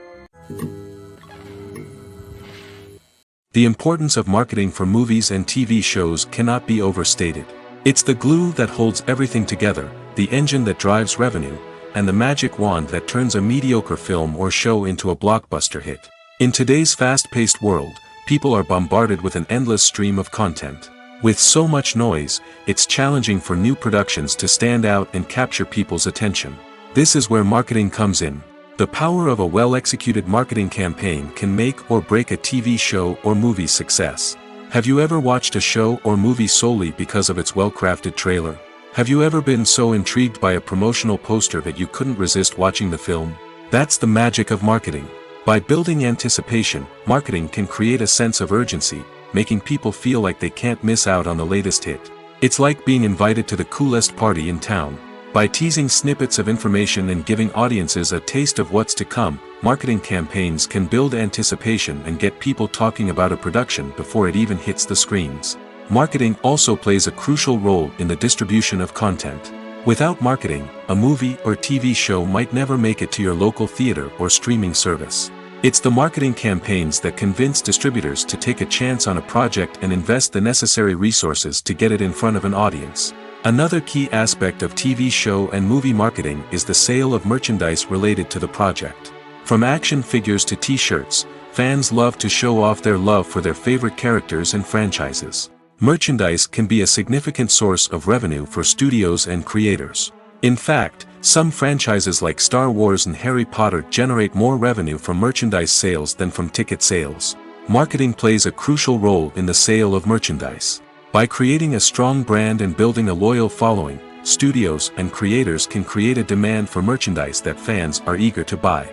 The importance of marketing for movies and TV shows cannot be overstated. It's the glue that holds everything together, the engine that drives revenue, and the magic wand that turns a mediocre film or show into a blockbuster hit. In today's fast-paced world, people are bombarded with an endless stream of content. With so much noise, it's challenging for new productions to stand out and capture people's attention. This is where marketing comes in. The power of a well-executed marketing campaign can make or break a TV show or movie's success. Have you ever watched a show or movie solely because of its well-crafted trailer? Have you ever been so intrigued by a promotional poster that you couldn't resist watching the film? That's the magic of marketing. By building anticipation, marketing can create a sense of urgency, making people feel like they can't miss out on the latest hit. It's like being invited to the coolest party in town. By teasing snippets of information and giving audiences a taste of what's to come, marketing campaigns can build anticipation and get people talking about a production before it even hits the screens. Marketing also plays a crucial role in the distribution of content. Without marketing, a movie or TV show might never make it to your local theater or streaming service. It's the marketing campaigns that convince distributors to take a chance on a project and invest the necessary resources to get it in front of an audience. Another key aspect of TV show and movie marketing is the sale of merchandise related to the project. From action figures to t-shirts, fans love to show off their love for their favorite characters and franchises. Merchandise can be a significant source of revenue for studios and creators. In fact, some franchises like Star Wars and Harry Potter generate more revenue from merchandise sales than from ticket sales. Marketing plays a crucial role in the sale of merchandise. By creating a strong brand and building a loyal following, studios and creators can create a demand for merchandise that fans are eager to buy.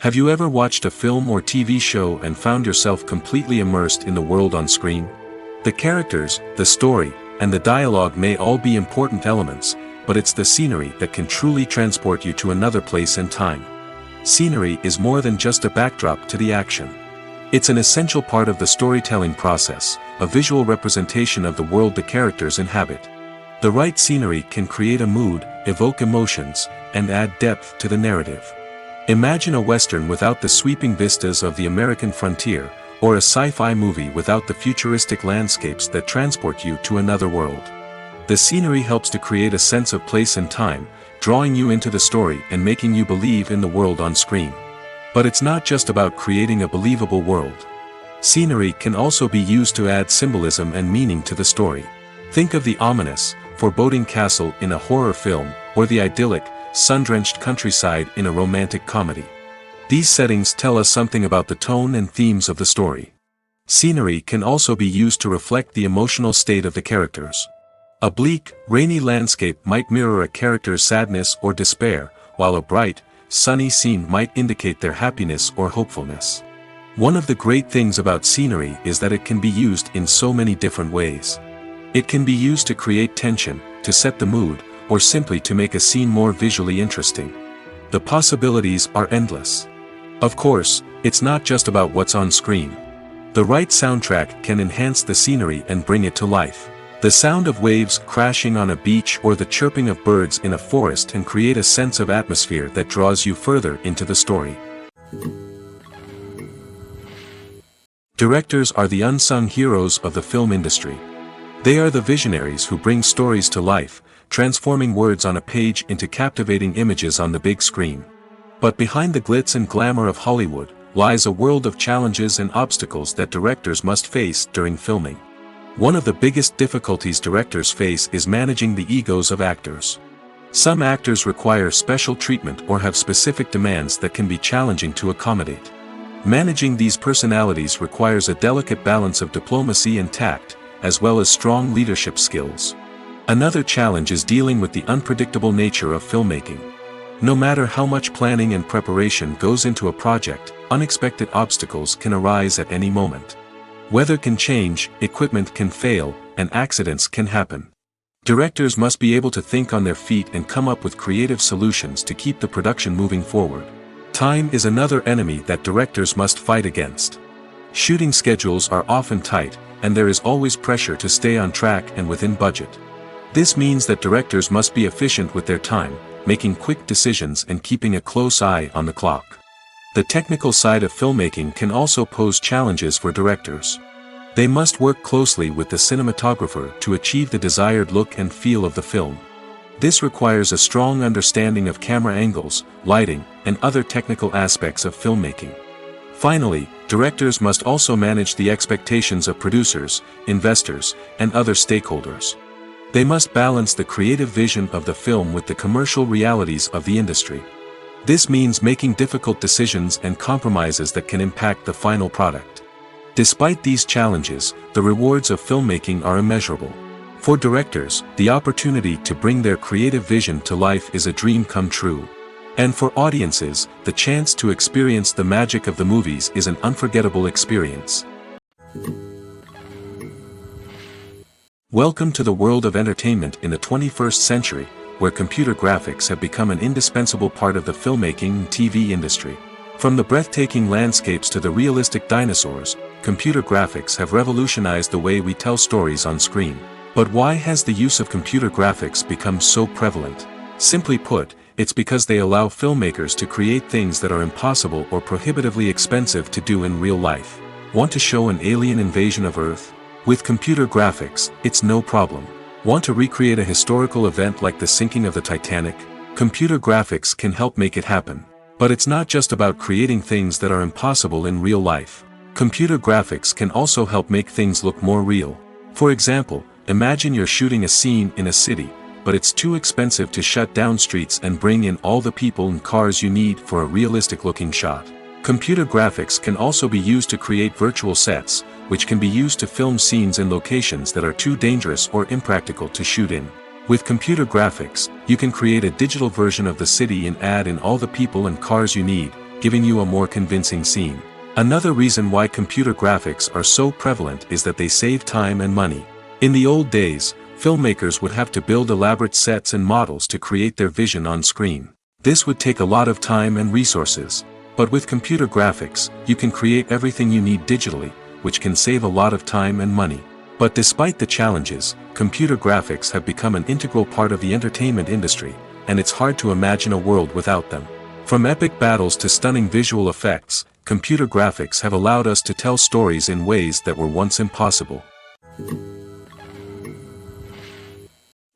Have you ever watched a film or TV show and found yourself completely immersed in the world on screen? The characters, the story, and the dialogue may all be important elements, but it's the scenery that can truly transport you to another place and time. Scenery is more than just a backdrop to the action. It's an essential part of the storytelling process, a visual representation of the world the characters inhabit. The right scenery can create a mood, evoke emotions, and add depth to the narrative. Imagine a Western without the sweeping vistas of the American frontier, or a sci-fi movie without the futuristic landscapes that transport you to another world. The scenery helps to create a sense of place and time, drawing you into the story and making you believe in the world on screen. But it's not just about creating a believable world. Scenery can also be used to add symbolism and meaning to the story. Think of the ominous, foreboding castle in a horror film, or the idyllic, sun-drenched countryside in a romantic comedy. These settings tell us something about the tone and themes of the story. Scenery can also be used to reflect the emotional state of the characters. A bleak, rainy landscape might mirror a character's sadness or despair, while a bright, sunny scene might indicate their happiness or hopefulness. One of the great things about scenery is that it can be used in so many different ways. It can be used to create tension, to set the mood, or simply to make a scene more visually interesting. The possibilities are endless. Of course, it's not just about what's on screen. The right soundtrack can enhance the scenery and bring it to life. The sound of waves crashing on a beach or the chirping of birds in a forest can create a sense of atmosphere that draws you further into the story. Directors are the unsung heroes of the film industry. They are the visionaries who bring stories to life, transforming words on a page into captivating images on the big screen. But behind the glitz and glamour of Hollywood, lies a world of challenges and obstacles that directors must face during filming. One of the biggest difficulties directors face is managing the egos of actors. Some actors require special treatment or have specific demands that can be challenging to accommodate. Managing these personalities requires a delicate balance of diplomacy and tact, as well as strong leadership skills. Another challenge is dealing with the unpredictable nature of filmmaking. No matter how much planning and preparation goes into a project, unexpected obstacles can arise at any moment. Weather can change, equipment can fail, and accidents can happen. Directors must be able to think on their feet and come up with creative solutions to keep the production moving forward. Time is another enemy that directors must fight against. Shooting schedules are often tight, and there is always pressure to stay on track and within budget. This means that directors must be efficient with their time, making quick decisions and keeping a close eye on the clock. The technical side of filmmaking can also pose challenges for directors. They must work closely with the cinematographer to achieve the desired look and feel of the film. This requires a strong understanding of camera angles, lighting, and other technical aspects of filmmaking. Finally, directors must also manage the expectations of producers, investors, and other stakeholders. They must balance the creative vision of the film with the commercial realities of the industry. This means making difficult decisions and compromises that can impact the final product. Despite these challenges, the rewards of filmmaking are immeasurable. For directors, the opportunity to bring their creative vision to life is a dream come true. And for audiences, the chance to experience the magic of the movies is an unforgettable experience. Welcome to the world of entertainment in the 21st century, where computer graphics have become an indispensable part of the filmmaking and TV industry. From the breathtaking landscapes to the realistic dinosaurs, computer graphics have revolutionized the way we tell stories on screen. But why has the use of computer graphics become so prevalent? Simply put, it's because they allow filmmakers to create things that are impossible or prohibitively expensive to do in real life. Want to show an alien invasion of Earth? With computer graphics, it's no problem. Want to recreate a historical event like the sinking of the Titanic? Computer graphics can help make it happen. But it's not just about creating things that are impossible in real life. Computer graphics can also help make things look more real. For example, imagine you're shooting a scene in a city, but it's too expensive to shut down streets and bring in all the people and cars you need for a realistic-looking shot. Computer graphics can also be used to create virtual sets, which can be used to film scenes in locations that are too dangerous or impractical to shoot in. With computer graphics, you can create a digital version of the city and add in all the people and cars you need, giving you a more convincing scene. Another reason why computer graphics are so prevalent is that they save time and money. In the old days, filmmakers would have to build elaborate sets and models to create their vision on screen. This would take a lot of time and resources. But with computer graphics, you can create everything you need digitally, which can save a lot of time and money. But despite the challenges, computer graphics have become an integral part of the entertainment industry, and it's hard to imagine a world without them. From epic battles to stunning visual effects, computer graphics have allowed us to tell stories in ways that were once impossible.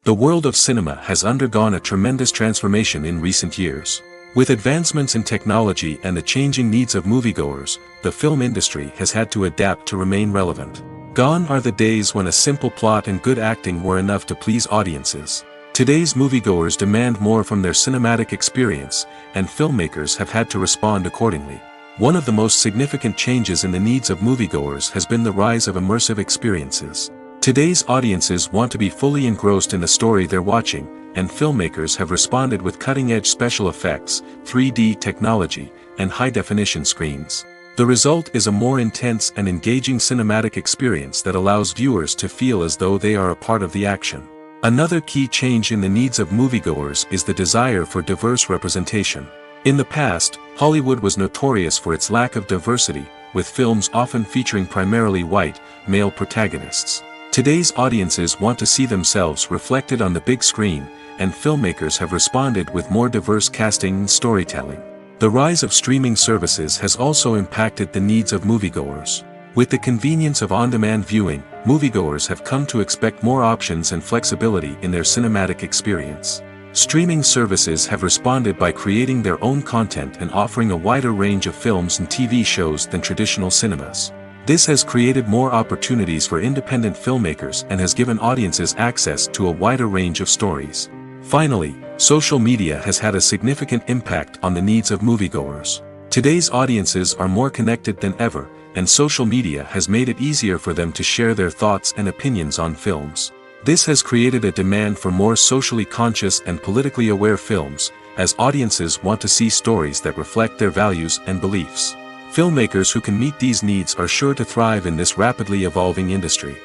The world of cinema has undergone a tremendous transformation in recent years. With advancements in technology and the changing needs of moviegoers, the film industry has had to adapt to remain relevant. Gone are the days when a simple plot and good acting were enough to please audiences. Today's moviegoers demand more from their cinematic experience, and filmmakers have had to respond accordingly. One of the most significant changes in the needs of moviegoers has been the rise of immersive experiences. Today's audiences want to be fully engrossed in the story they're watching, and filmmakers have responded with cutting-edge special effects, 3D technology, and high-definition screens. The result is a more intense and engaging cinematic experience that allows viewers to feel as though they are a part of the action. Another key change in the needs of moviegoers is the desire for diverse representation. In the past, Hollywood was notorious for its lack of diversity, with films often featuring primarily white, male protagonists. Today's audiences want to see themselves reflected on the big screen, and filmmakers have responded with more diverse casting and storytelling. The rise of streaming services has also impacted the needs of moviegoers. With the convenience of on-demand viewing, moviegoers have come to expect more options and flexibility in their cinematic experience. Streaming services have responded by creating their own content and offering a wider range of films and TV shows than traditional cinemas. This has created more opportunities for independent filmmakers and has given audiences access to a wider range of stories. Finally, social media has had a significant impact on the needs of moviegoers. Today's audiences are more connected than ever, and social media has made it easier for them to share their thoughts and opinions on films. This has created a demand for more socially conscious and politically aware films, as audiences want to see stories that reflect their values and beliefs. Filmmakers who can meet these needs are sure to thrive in this rapidly evolving industry.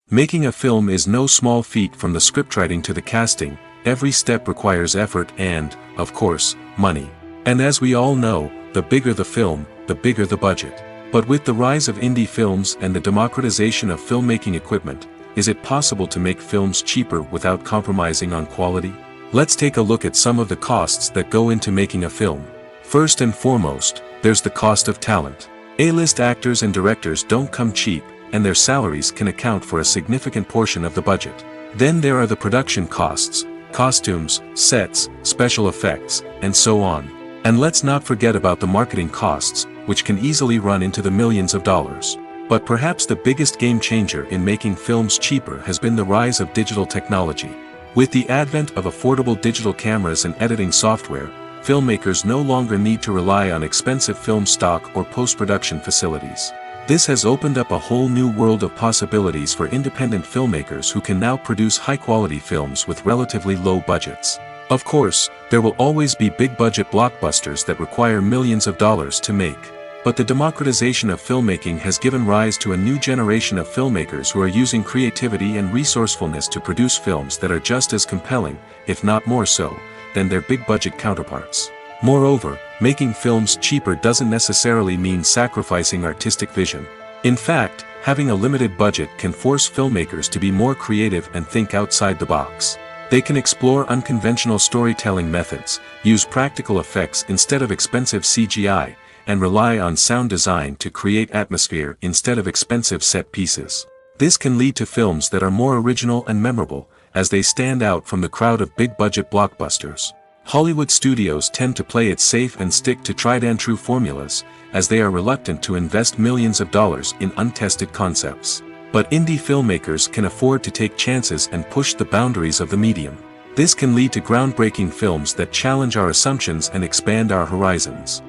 Making a film is no small feat. From the scriptwriting to the casting, every step requires effort and, of course, money. And as we all know, the bigger the film, the bigger the budget. But with the rise of indie films and the democratization of filmmaking equipment, is it possible to make films cheaper without compromising on quality? Let's take a look at some of the costs that go into making a film. First and foremost, there's the cost of talent. A-list actors and directors don't come cheap, and their salaries can account for a significant portion of the budget. Then there are the production costs, costumes, sets, special effects, and so on. And let's not forget about the marketing costs, which can easily run into the millions of dollars. But perhaps the biggest game changer in making films cheaper has been the rise of digital technology. With the advent of affordable digital cameras and editing software, filmmakers no longer need to rely on expensive film stock or post-production facilities. This has opened up a whole new world of possibilities for independent filmmakers who can now produce high-quality films with relatively low budgets. Of course, there will always be big-budget blockbusters that require millions of dollars to make. But the democratization of filmmaking has given rise to a new generation of filmmakers who are using creativity and resourcefulness to produce films that are just as compelling, if not more so, than their big-budget counterparts. Moreover, making films cheaper doesn't necessarily mean sacrificing artistic vision. In fact, having a limited budget can force filmmakers to be more creative and think outside the box. They can explore unconventional storytelling methods, use practical effects instead of expensive CGI, and rely on sound design to create atmosphere instead of expensive set pieces. This can lead to films that are more original and memorable, as they stand out from the crowd of big-budget blockbusters. Hollywood studios tend to play it safe and stick to tried-and-true formulas, as they are reluctant to invest millions of dollars in untested concepts. But indie filmmakers can afford to take chances and push the boundaries of the medium. This can lead to groundbreaking films that challenge our assumptions and expand our horizons.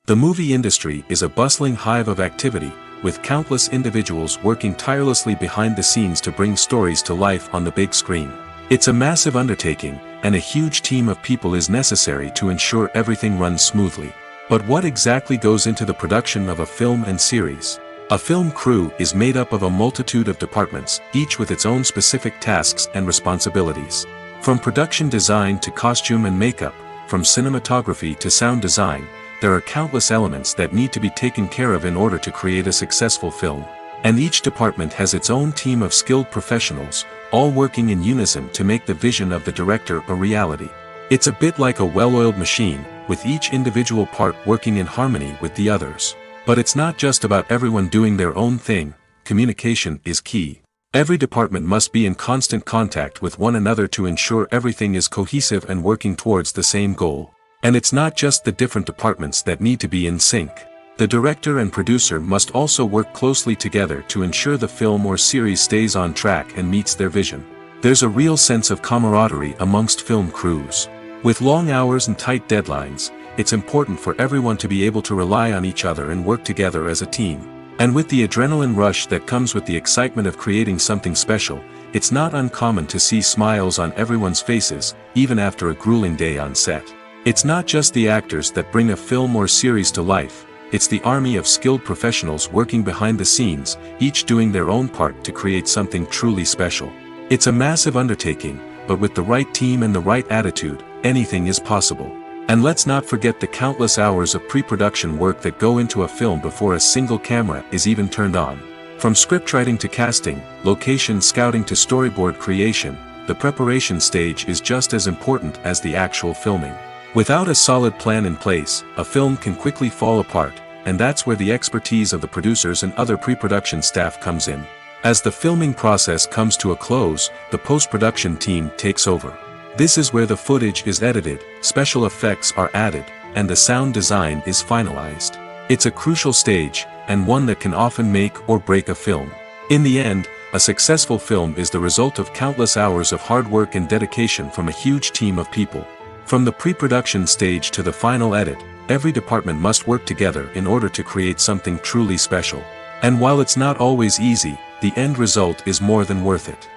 The movie industry is a bustling hive of activity, with countless individuals working tirelessly behind the scenes to bring stories to life on the big screen. It's a massive undertaking, and a huge team of people is necessary to ensure everything runs smoothly. But what exactly goes into the production of a film and series? A film crew is made up of a multitude of departments, each with its own specific tasks and responsibilities. From production design to costume and makeup, from cinematography to sound design, there are countless elements that need to be taken care of in order to create a successful film. And each department has its own team of skilled professionals, all working in unison to make the vision of the director a reality. It's a bit like a well-oiled machine, with each individual part working in harmony with the others. But it's not just about everyone doing their own thing. Communication is key. Every department must be in constant contact with one another to ensure everything is cohesive and working towards the same goal. And it's not just the different departments that need to be in sync. The director and producer must also work closely together to ensure the film or series stays on track and meets their vision. There's a real sense of camaraderie amongst film crews. With long hours and tight deadlines, it's important for everyone to be able to rely on each other and work together as a team. And with the adrenaline rush that comes with the excitement of creating something special, it's not uncommon to see smiles on everyone's faces, even after a grueling day on set. It's not just the actors that bring a film or series to life, it's the army of skilled professionals working behind the scenes, each doing their own part to create something truly special. It's a massive undertaking, but with the right team and the right attitude, anything is possible. And let's not forget the countless hours of pre-production work that go into a film before a single camera is even turned on. From scriptwriting to casting, location scouting to storyboard creation, the preparation stage is just as important as the actual filming. Without a solid plan in place, a film can quickly fall apart, and that's where the expertise of the producers and other pre-production staff comes in. As the filming process comes to a close, the post-production team takes over. This is where the footage is edited, special effects are added, and the sound design is finalized. It's a crucial stage, and one that can often make or break a film. In the end, a successful film is the result of countless hours of hard work and dedication from a huge team of people. From the pre-production stage to the final edit, every department must work together in order to create something truly special. And while it's not always easy, the end result is more than worth it.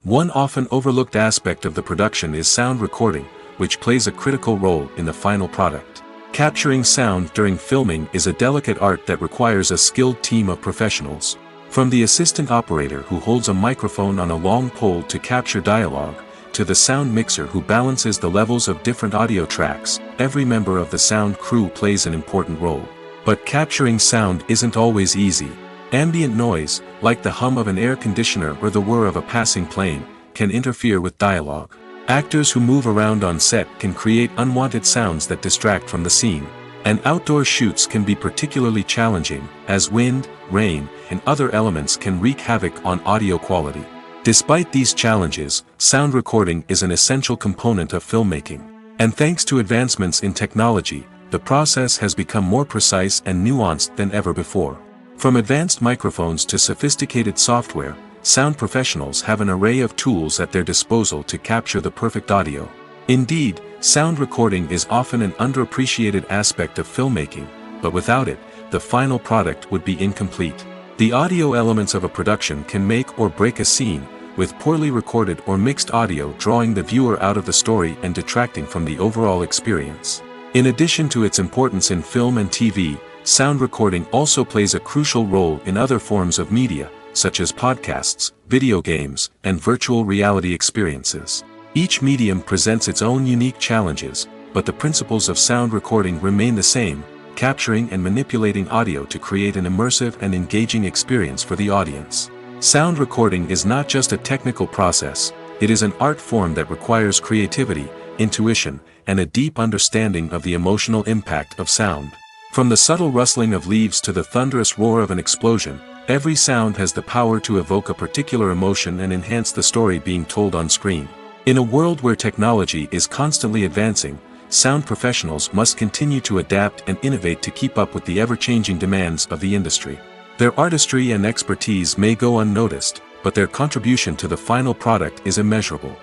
One often overlooked aspect of the production is sound recording, which plays a critical role in the final product. Capturing sound during filming is a delicate art that requires a skilled team of professionals. From the assistant operator who holds a microphone on a long pole to capture dialogue, to the sound mixer who balances the levels of different audio tracks, every member of the sound crew plays an important role. But capturing sound isn't always easy. Ambient noise, like the hum of an air conditioner or the whir of a passing plane, can interfere with dialogue. Actors who move around on set can create unwanted sounds that distract from the scene. And outdoor shoots can be particularly challenging, as wind, rain, and other elements can wreak havoc on audio quality. Despite these challenges, sound recording is an essential component of filmmaking. And thanks to advancements in technology, the process has become more precise and nuanced than ever before. From advanced microphones to sophisticated software, sound professionals have an array of tools at their disposal to capture the perfect audio. Indeed, sound recording is often an underappreciated aspect of filmmaking, but without it, the final product would be incomplete. The audio elements of a production can make or break a scene, with poorly recorded or mixed audio drawing the viewer out of the story and detracting from the overall experience. In addition to its importance in film and TV, sound recording also plays a crucial role in other forms of media, such as podcasts, video games, and virtual reality experiences. Each medium presents its own unique challenges, but the principles of sound recording remain the same, capturing and manipulating audio to create an immersive and engaging experience for the audience. Sound recording is not just a technical process, it is an art form that requires creativity, intuition, and a deep understanding of the emotional impact of sound. From the subtle rustling of leaves to the thunderous roar of an explosion, Every sound has the power to evoke a particular emotion and enhance the story being told on screen. In a world where technology is constantly advancing, sound professionals must continue to adapt and innovate to keep up with the ever-changing demands of the industry. Their artistry and expertise may go unnoticed, but their contribution to the final product is immeasurable.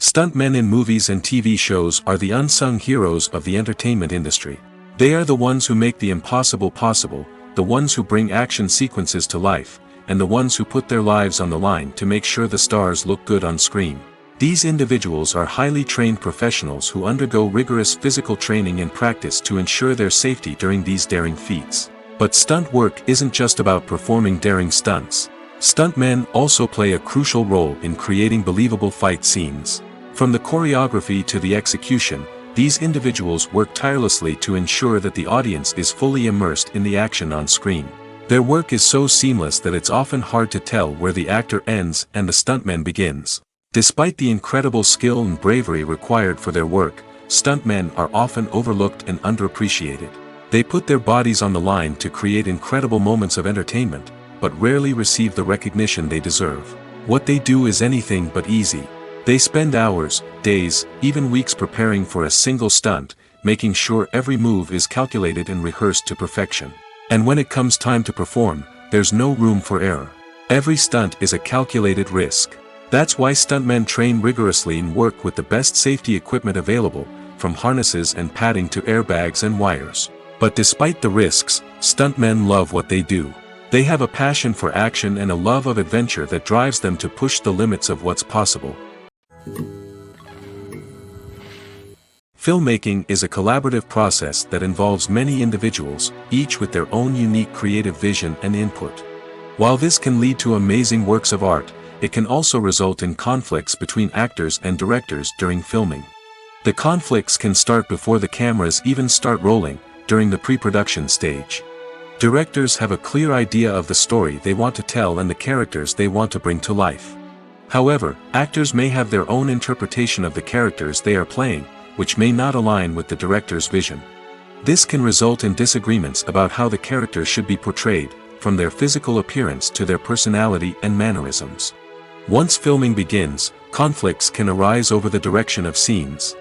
Stuntmen in movies and TV shows are the unsung heroes of the entertainment industry. They are the ones who make the impossible possible, the ones who bring action sequences to life, and the ones who put their lives on the line to make sure the stars look good on screen. These individuals are highly trained professionals who undergo rigorous physical training and practice to ensure their safety during these daring feats. But stunt work isn't just about performing daring stunts. Stuntmen also play a crucial role in creating believable fight scenes. From the choreography to the execution, these individuals work tirelessly to ensure that the audience is fully immersed in the action on screen. Their work is so seamless that it's often hard to tell where the actor ends and the stuntman begins. Despite the incredible skill and bravery required for their work, stuntmen are often overlooked and underappreciated. They put their bodies on the line to create incredible moments of entertainment, but rarely receive the recognition they deserve. What they do is anything but easy. They spend hours, days, even weeks preparing for a single stunt, making sure every move is calculated and rehearsed to perfection. And when it comes time to perform, there's no room for error. Every stunt is a calculated risk. That's why stuntmen train rigorously and work with the best safety equipment available, from harnesses and padding to airbags and wires. But despite the risks, stuntmen love what they do. They have a passion for action and a love of adventure that drives them to push the limits of what's possible. Filmmaking is a collaborative process that involves many individuals, each with their own unique creative vision and input. While this can lead to amazing works of art, it can also result in conflicts between actors and directors during filming. The conflicts can start before the cameras even start rolling, during the pre-production stage. Directors have a clear idea of the story they want to tell and the characters they want to bring to life. However, actors may have their own interpretation of the characters they are playing, which may not align with the director's vision. This can result in disagreements about how the characters should be portrayed, from their physical appearance to their personality and mannerisms. Once filming begins, conflicts can arise over the direction of scenes.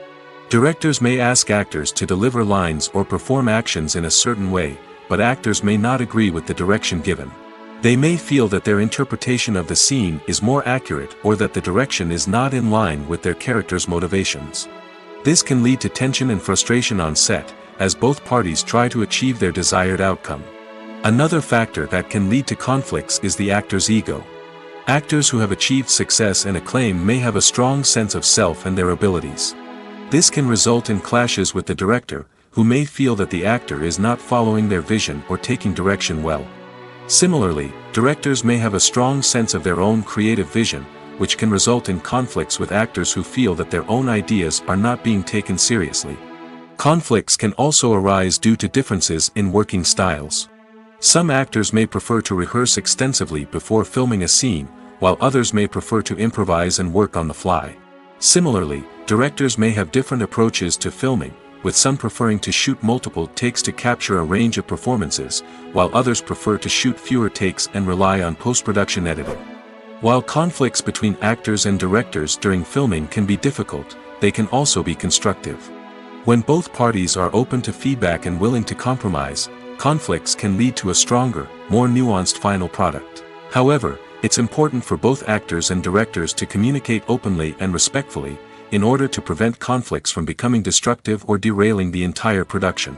Directors may ask actors to deliver lines or perform actions in a certain way, but actors may not agree with the direction given. They may feel that their interpretation of the scene is more accurate or that the direction is not in line with their character's motivations. This can lead to tension and frustration on set, as both parties try to achieve their desired outcome. Another factor that can lead to conflicts is the actor's ego. Actors who have achieved success and acclaim may have a strong sense of self and their abilities. This can result in clashes with the director, who may feel that the actor is not following their vision or taking direction well. Similarly, directors may have a strong sense of their own creative vision, which can result in conflicts with actors who feel that their own ideas are not being taken seriously. Conflicts can also arise due to differences in working styles. Some actors may prefer to rehearse extensively before filming a scene, while others may prefer to improvise and work on the fly. Similarly, directors may have different approaches to filming, with some preferring to shoot multiple takes to capture a range of performances, while others prefer to shoot fewer takes and rely on post-production editing. While conflicts between actors and directors during filming can be difficult, they can also be constructive. When both parties are open to feedback and willing to compromise, conflicts can lead to a stronger, more nuanced final product. However, it's important for both actors and directors to communicate openly and respectfully, in order to prevent conflicts from becoming destructive or derailing the entire production.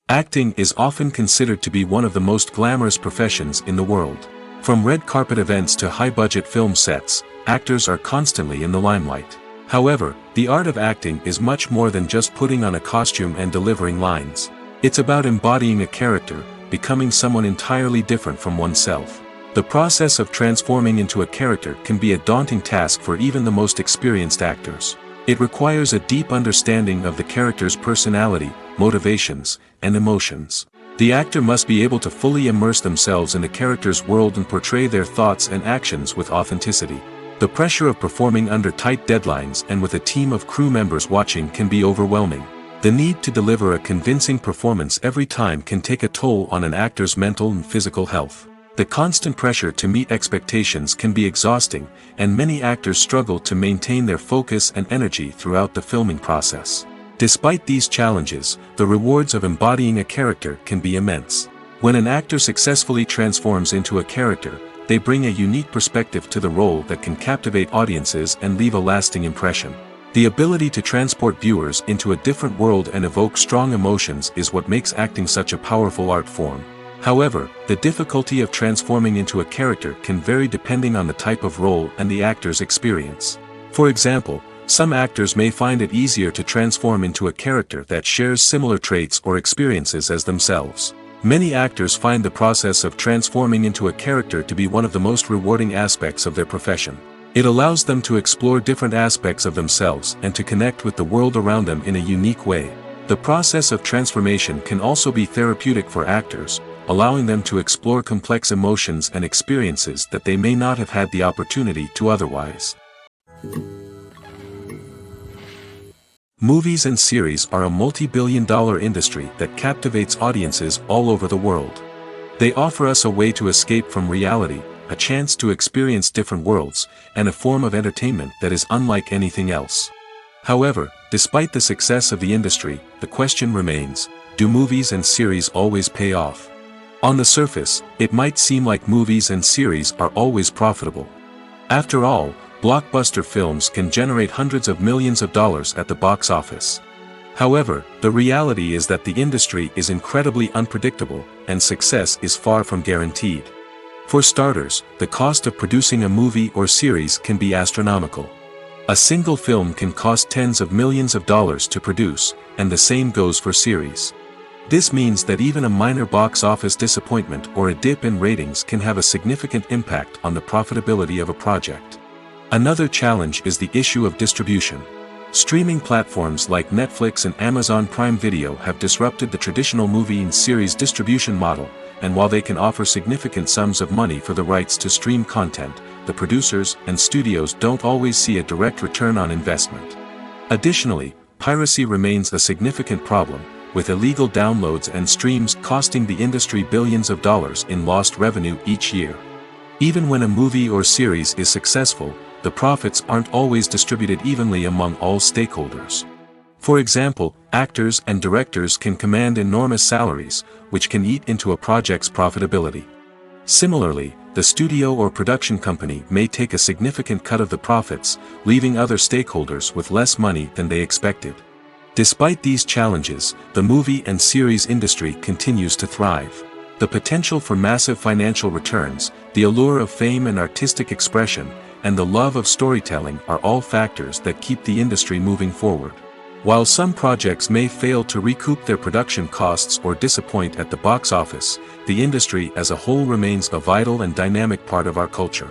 Acting is often considered to be one of the most glamorous professions in the world. From red carpet events to high-budget film sets, actors are constantly in the limelight. However, the art of acting is much more than just putting on a costume and delivering lines. It's about embodying a character, becoming someone entirely different from oneself. The process of transforming into a character can be a daunting task for even the most experienced actors. It requires a deep understanding of the character's personality, motivations, and emotions. The actor must be able to fully immerse themselves in the character's world and portray their thoughts and actions with authenticity. The pressure of performing under tight deadlines and with a team of crew members watching can be overwhelming. The need to deliver a convincing performance every time can take a toll on an actor's mental and physical health. The constant pressure to meet expectations can be exhausting, and many actors struggle to maintain their focus and energy throughout the filming process. Despite these challenges, the rewards of embodying a character can be immense. When an actor successfully transforms into a character, they bring a unique perspective to the role that can captivate audiences and leave a lasting impression. The ability to transport viewers into a different world and evoke strong emotions is what makes acting such a powerful art form. However, the difficulty of transforming into a character can vary depending on the type of role and the actor's experience. For example, some actors may find it easier to transform into a character that shares similar traits or experiences as themselves. Many actors find the process of transforming into a character to be one of the most rewarding aspects of their profession. It allows them to explore different aspects of themselves and to connect with the world around them in a unique way. The process of transformation can also be therapeutic for actors, allowing them to explore complex emotions and experiences that they may not have had the opportunity to otherwise. Movies and series are a multi-billion-dollar industry that captivates audiences all over the world. They offer us a way to escape from reality, a chance to experience different worlds, and a form of entertainment that is unlike anything else. However, despite the success of the industry, the question remains, do movies and series always pay off? On the surface, it might seem like movies and series are always profitable. After all, blockbuster films can generate hundreds of millions of dollars at the box office. However, the reality is that the industry is incredibly unpredictable, and success is far from guaranteed. For starters, the cost of producing a movie or series can be astronomical. A single film can cost tens of millions of dollars to produce, and the same goes for series. This means that even a minor box office disappointment or a dip in ratings can have a significant impact on the profitability of a project. Another challenge is the issue of distribution. Streaming platforms like Netflix and Amazon Prime Video have disrupted the traditional movie and series distribution model, and while they can offer significant sums of money for the rights to stream content, the producers and studios don't always see a direct return on investment. Additionally, piracy remains a significant problem, with illegal downloads and streams costing the industry billions of dollars in lost revenue each year. Even when a movie or series is successful, the profits aren't always distributed evenly among all stakeholders. For example, actors and directors can command enormous salaries, which can eat into a project's profitability. Similarly, the studio or production company may take a significant cut of the profits, leaving other stakeholders with less money than they expected. Despite these challenges, the movie and series industry continues to thrive. The potential for massive financial returns, the allure of fame and artistic expression, and the love of storytelling are all factors that keep the industry moving forward. While some projects may fail to recoup their production costs or disappoint at the box office, the industry as a whole remains a vital and dynamic part of our culture.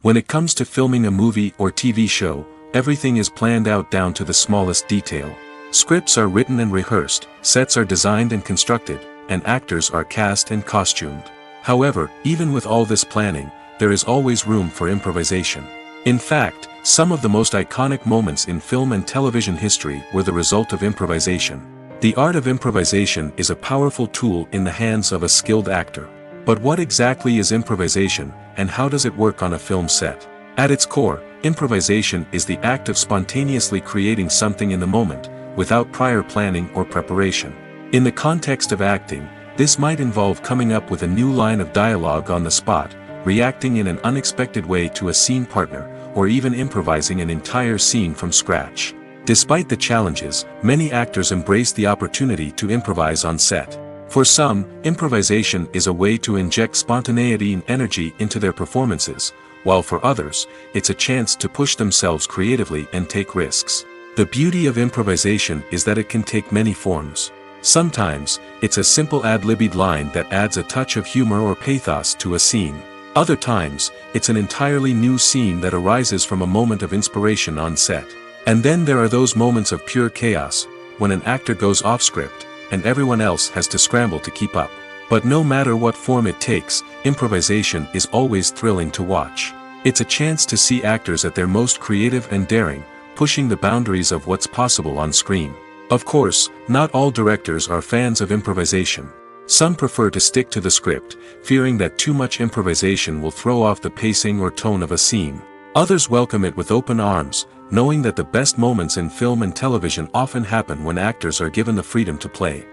When it comes to filming a movie or TV show, everything is planned out down to the smallest detail. Scripts are written and rehearsed, sets are designed and constructed, and actors are cast and costumed. However, even with all this planning, there is always room for improvisation. In fact, some of the most iconic moments in film and television history were the result of improvisation. The art of improvisation is a powerful tool in the hands of a skilled actor. But what exactly is improvisation, and how does it work on a film set? At its core, improvisation is the act of spontaneously creating something in the moment, without prior planning or preparation. In the context of acting, this might involve coming up with a new line of dialogue on the spot, reacting in an unexpected way to a scene partner, or even improvising an entire scene from scratch. Despite the challenges, many actors embrace the opportunity to improvise on set. For some, improvisation is a way to inject spontaneity and energy into their performances, while for others, it's a chance to push themselves creatively and take risks. The beauty of improvisation is that it can take many forms. Sometimes, it's a simple ad-libbed line that adds a touch of humor or pathos to a scene. Other times, it's an entirely new scene that arises from a moment of inspiration on set. And then there are those moments of pure chaos, when an actor goes off script, and everyone else has to scramble to keep up. But no matter what form it takes, improvisation is always thrilling to watch. It's a chance to see actors at their most creative and daring, pushing the boundaries of what's possible on screen. Of course, not all directors are fans of improvisation. Some prefer to stick to the script, fearing that too much improvisation will throw off the pacing or tone of a scene. Others welcome it with open arms, knowing that the best moments in film and television often happen when actors are given the freedom to play.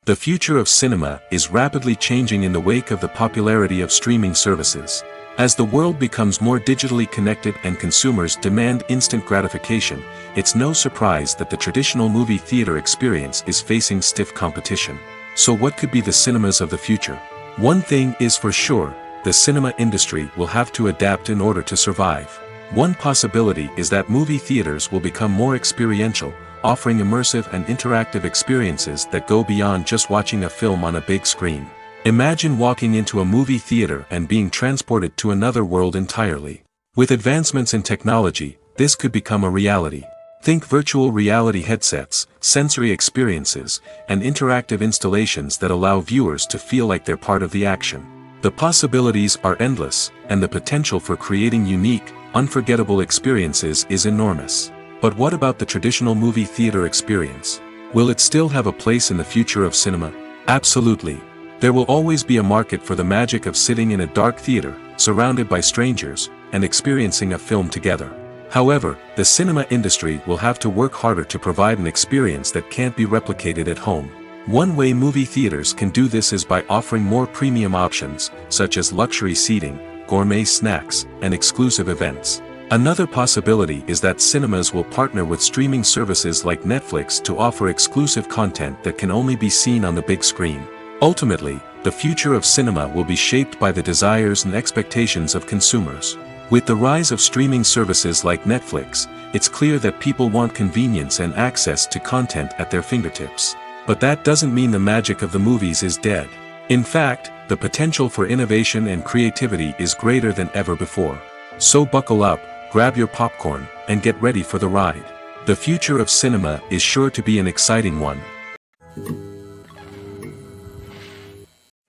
The future of cinema is rapidly changing in the wake of the popularity of streaming services. As the world becomes more digitally connected and consumers demand instant gratification, it's no surprise that the traditional movie theater experience is facing stiff competition. So what could be the cinemas of the future? One thing is for sure, the cinema industry will have to adapt in order to survive. One possibility is that movie theaters will become more experiential, offering immersive and interactive experiences that go beyond just watching a film on a big screen. Imagine walking into a movie theater and being transported to another world entirely. With advancements in technology, this could become a reality. Think virtual reality headsets, sensory experiences, and interactive installations that allow viewers to feel like they're part of the action. The possibilities are endless, and the potential for creating unique, unforgettable experiences is enormous. But what about the traditional movie theater experience? Will it still have a place in the future of cinema? Absolutely. There will always be a market for the magic of sitting in a dark theater, surrounded by strangers, and experiencing a film together. However, the cinema industry will have to work harder to provide an experience that can't be replicated at home. One way movie theaters can do this is by offering more premium options, such as luxury seating, gourmet snacks, and exclusive events. Another possibility is that cinemas will partner with streaming services like Netflix to offer exclusive content that can only be seen on the big screen. Ultimately, the future of cinema will be shaped by the desires and expectations of consumers. With the rise of streaming services like Netflix, it's clear that people want convenience and access to content at their fingertips. But that doesn't mean the magic of the movies is dead. In fact, the potential for innovation and creativity is greater than ever before. So buckle up, grab your popcorn, and get ready for the ride. The future of cinema is sure to be an exciting one.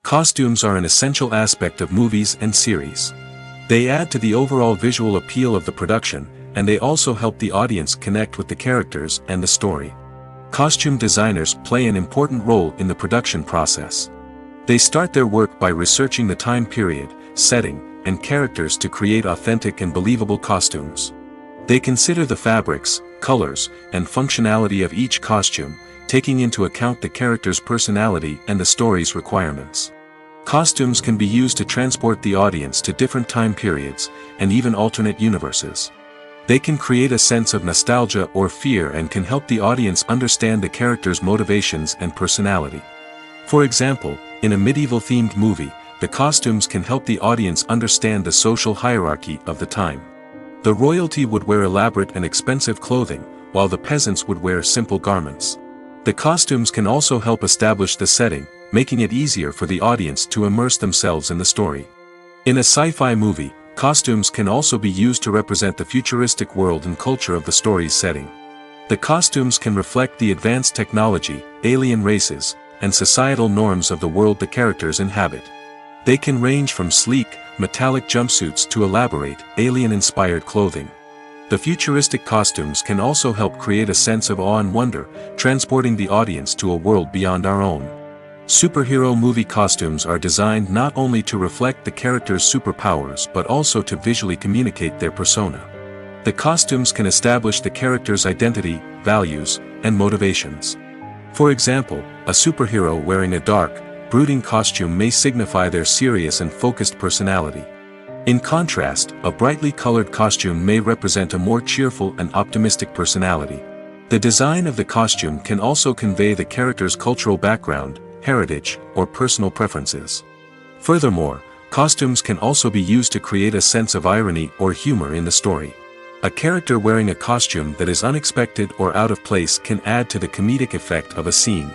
Costumes are an essential aspect of movies and series. They add to the overall visual appeal of the production, and they also help the audience connect with the characters and the story. Costume designers play an important role in the production process. They start their work by researching the time period, setting, and characters to create authentic and believable costumes. They consider the fabrics, colors, and functionality of each costume, taking into account the character's personality and the story's requirements. Costumes can be used to transport the audience to different time periods, and even alternate universes. They can create a sense of nostalgia or fear and can help the audience understand the character's motivations and personality. For example, in a medieval-themed movie, the costumes can help the audience understand the social hierarchy of the time. The royalty would wear elaborate and expensive clothing, while the peasants would wear simple garments. The costumes can also help establish the setting, making it easier for the audience to immerse themselves in the story. In a sci-fi movie, costumes can also be used to represent the futuristic world and culture of the story's setting. The costumes can reflect the advanced technology, alien races, and societal norms of the world the characters inhabit. They can range from sleek, metallic jumpsuits to elaborate, alien-inspired clothing. The futuristic costumes can also help create a sense of awe and wonder, transporting the audience to a world beyond our own. Superhero movie costumes are designed not only to reflect the character's superpowers but also to visually communicate their persona. The costumes can establish the character's identity, values, and motivations. For example, a superhero wearing a dark, brooding costume may signify their serious and focused personality. In contrast, a brightly colored costume may represent a more cheerful and optimistic personality. The design of the costume can also convey the character's cultural background, heritage, or personal preferences. Furthermore, costumes can also be used to create a sense of irony or humor in the story. A character wearing a costume that is unexpected or out of place can add to the comedic effect of a scene.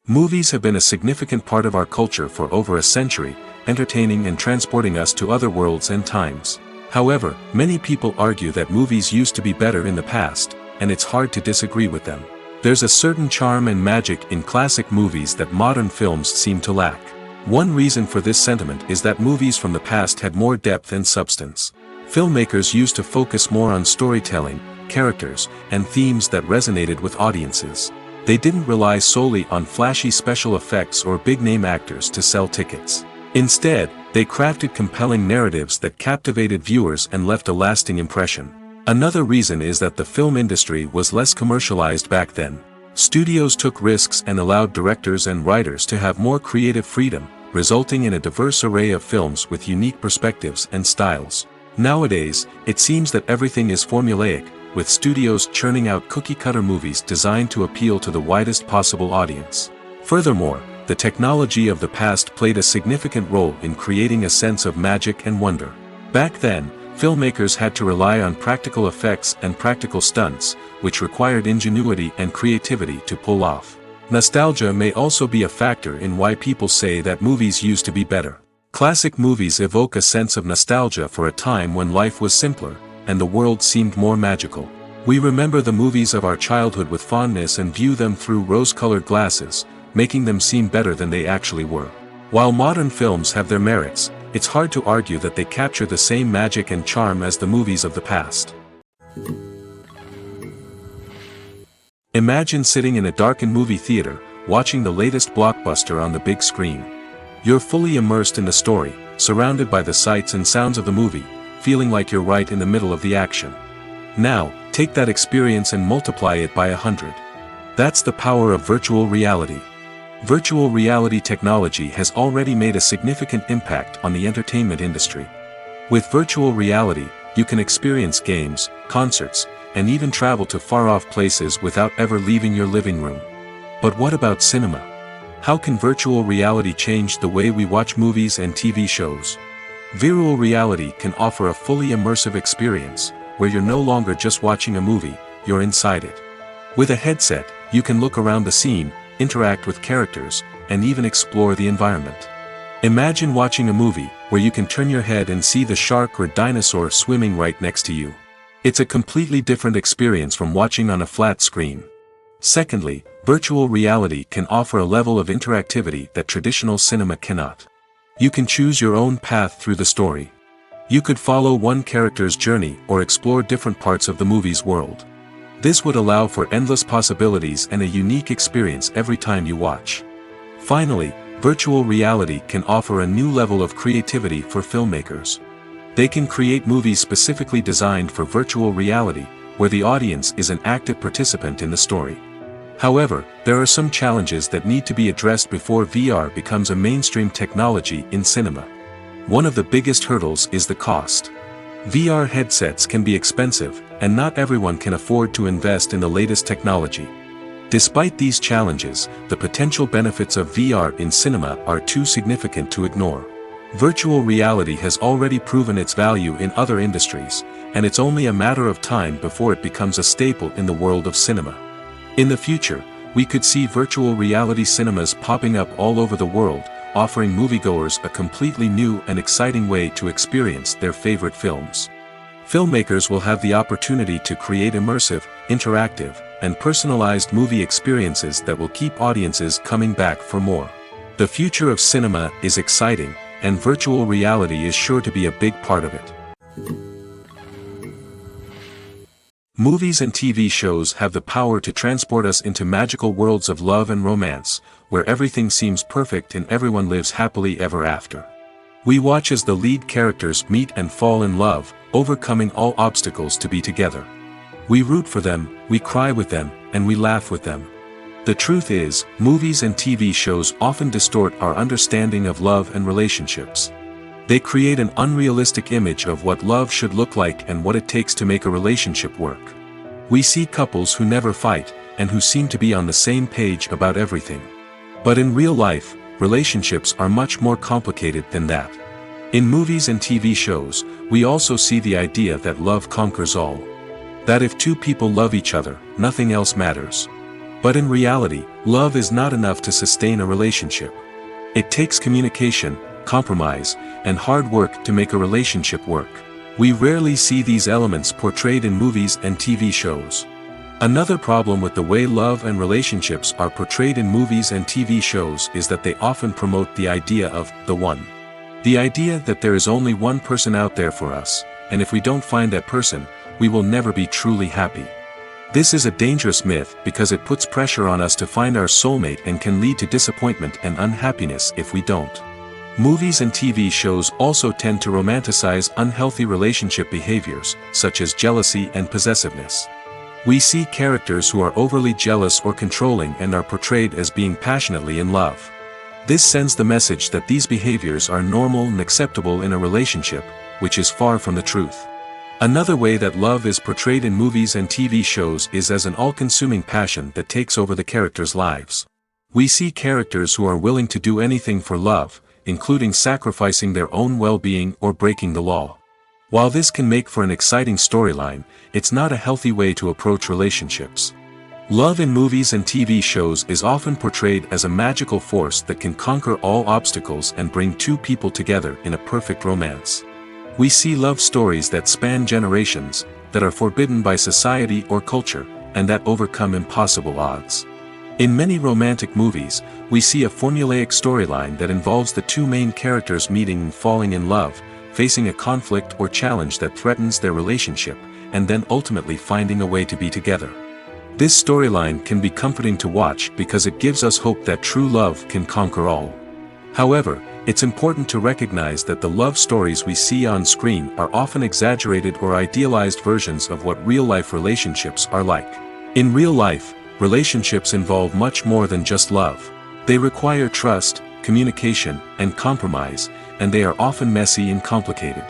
Movies have been a significant part of our culture for over a century, entertaining and transporting us to other worlds and times. However, many people argue that movies used to be better in the past, and it's hard to disagree with them. There's a certain charm and magic in classic movies that modern films seem to lack. One reason for this sentiment is that movies from the past had more depth and substance. Filmmakers used to focus more on storytelling, characters, and themes that resonated with audiences. They didn't rely solely on flashy special effects or big-name actors to sell tickets. Instead, they crafted compelling narratives that captivated viewers and left a lasting impression. Another reason is that the film industry was less commercialized back then. Studios took risks and allowed directors and writers to have more creative freedom, resulting in a diverse array of films with unique perspectives and styles. Nowadays, it seems that everything is formulaic, with studios churning out cookie-cutter movies designed to appeal to the widest possible audience. Furthermore, the technology of the past played a significant role in creating a sense of magic and wonder. Back then, filmmakers had to rely on practical effects and practical stunts, which required ingenuity and creativity to pull off. Nostalgia may also be a factor in why people say that movies used to be better. Classic movies evoke a sense of nostalgia for a time when life was simpler, and the world seemed more magical. We remember the movies of our childhood with fondness and view them through rose-colored glasses, making them seem better than they actually were. While modern films have their merits, it's hard to argue that they capture the same magic and charm as the movies of the past. Imagine sitting in a darkened movie theater, watching the latest blockbuster on the big screen. You're fully immersed in the story, surrounded by the sights and sounds of the movie, feeling like you're right in the middle of the action. Now, take that experience and multiply it by 100. That's the power of virtual reality. Virtual reality technology has already made a significant impact on the entertainment industry. With virtual reality, you can experience games, concerts, and even travel to far-off places without ever leaving your living room. But what about cinema? How can virtual reality change the way we watch movies and TV shows? Virtual reality can offer a fully immersive experience, where you're no longer just watching a movie, you're inside it. With a headset, you can look around the scene, interact with characters, and even explore the environment. Imagine watching a movie, where you can turn your head and see the shark or dinosaur swimming right next to you. It's a completely different experience from watching on a flat screen. Secondly, virtual reality can offer a level of interactivity that traditional cinema cannot. You can choose your own path through the story. You could follow one character's journey or explore different parts of the movie's world. This would allow for endless possibilities and a unique experience every time you watch. Finally, virtual reality can offer a new level of creativity for filmmakers. They can create movies specifically designed for virtual reality, where the audience is an active participant in the story. However, there are some challenges that need to be addressed before VR becomes a mainstream technology in cinema. One of the biggest hurdles is the cost. VR headsets can be expensive, and not everyone can afford to invest in the latest technology. Despite these challenges, the potential benefits of VR in cinema are too significant to ignore. Virtual reality has already proven its value in other industries, and it's only a matter of time before it becomes a staple in the world of cinema. In the future, we could see virtual reality cinemas popping up all over the world, offering moviegoers a completely new and exciting way to experience their favorite films. Filmmakers will have the opportunity to create immersive, interactive, and personalized movie experiences that will keep audiences coming back for more. The future of cinema is exciting, and virtual reality is sure to be a big part of it. Movies and TV shows have the power to transport us into magical worlds of love and romance, where everything seems perfect and everyone lives happily ever after. We watch as the lead characters meet and fall in love, overcoming all obstacles to be together. We root for them, we cry with them, and we laugh with them. The truth is, movies and TV shows often distort our understanding of love and relationships. They create an unrealistic image of what love should look like and what it takes to make a relationship work. We see couples who never fight, and who seem to be on the same page about everything. But in real life, relationships are much more complicated than that. In movies and TV shows, we also see the idea that love conquers all. That if two people love each other, nothing else matters. But in reality, love is not enough to sustain a relationship. It takes communication, compromise, and hard work to make a relationship work. We rarely see these elements portrayed in movies and TV shows. Another problem with the way love and relationships are portrayed in movies and TV shows is that they often promote the idea of the one. The idea that there is only one person out there for us, and if we don't find that person, we will never be truly happy. This is a dangerous myth because it puts pressure on us to find our soulmate and can lead to disappointment and unhappiness if we don't. Movies and TV shows also tend to romanticize unhealthy relationship behaviors, such as jealousy and possessiveness. We see characters who are overly jealous or controlling and are portrayed as being passionately in love. This sends the message that these behaviors are normal and acceptable in a relationship, which is far from the truth. Another way that love is portrayed in movies and TV shows is as an all-consuming passion that takes over the characters' lives. We see characters who are willing to do anything for love, including sacrificing their own well-being or breaking the law. While this can make for an exciting storyline, it's not a healthy way to approach relationships. Love in movies and TV shows is often portrayed as a magical force that can conquer all obstacles and bring two people together in a perfect romance. We see love stories that span generations, that are forbidden by society or culture, and that overcome impossible odds. In many romantic movies, we see a formulaic storyline that involves the two main characters meeting and falling in love, facing a conflict or challenge that threatens their relationship, and then ultimately finding a way to be together. This storyline can be comforting to watch because it gives us hope that true love can conquer all. However, it's important to recognize that the love stories we see on screen are often exaggerated or idealized versions of what real-life relationships are like. In real life, relationships involve much more than just love. They require trust, communication, and compromise, and they are often messy and complicated.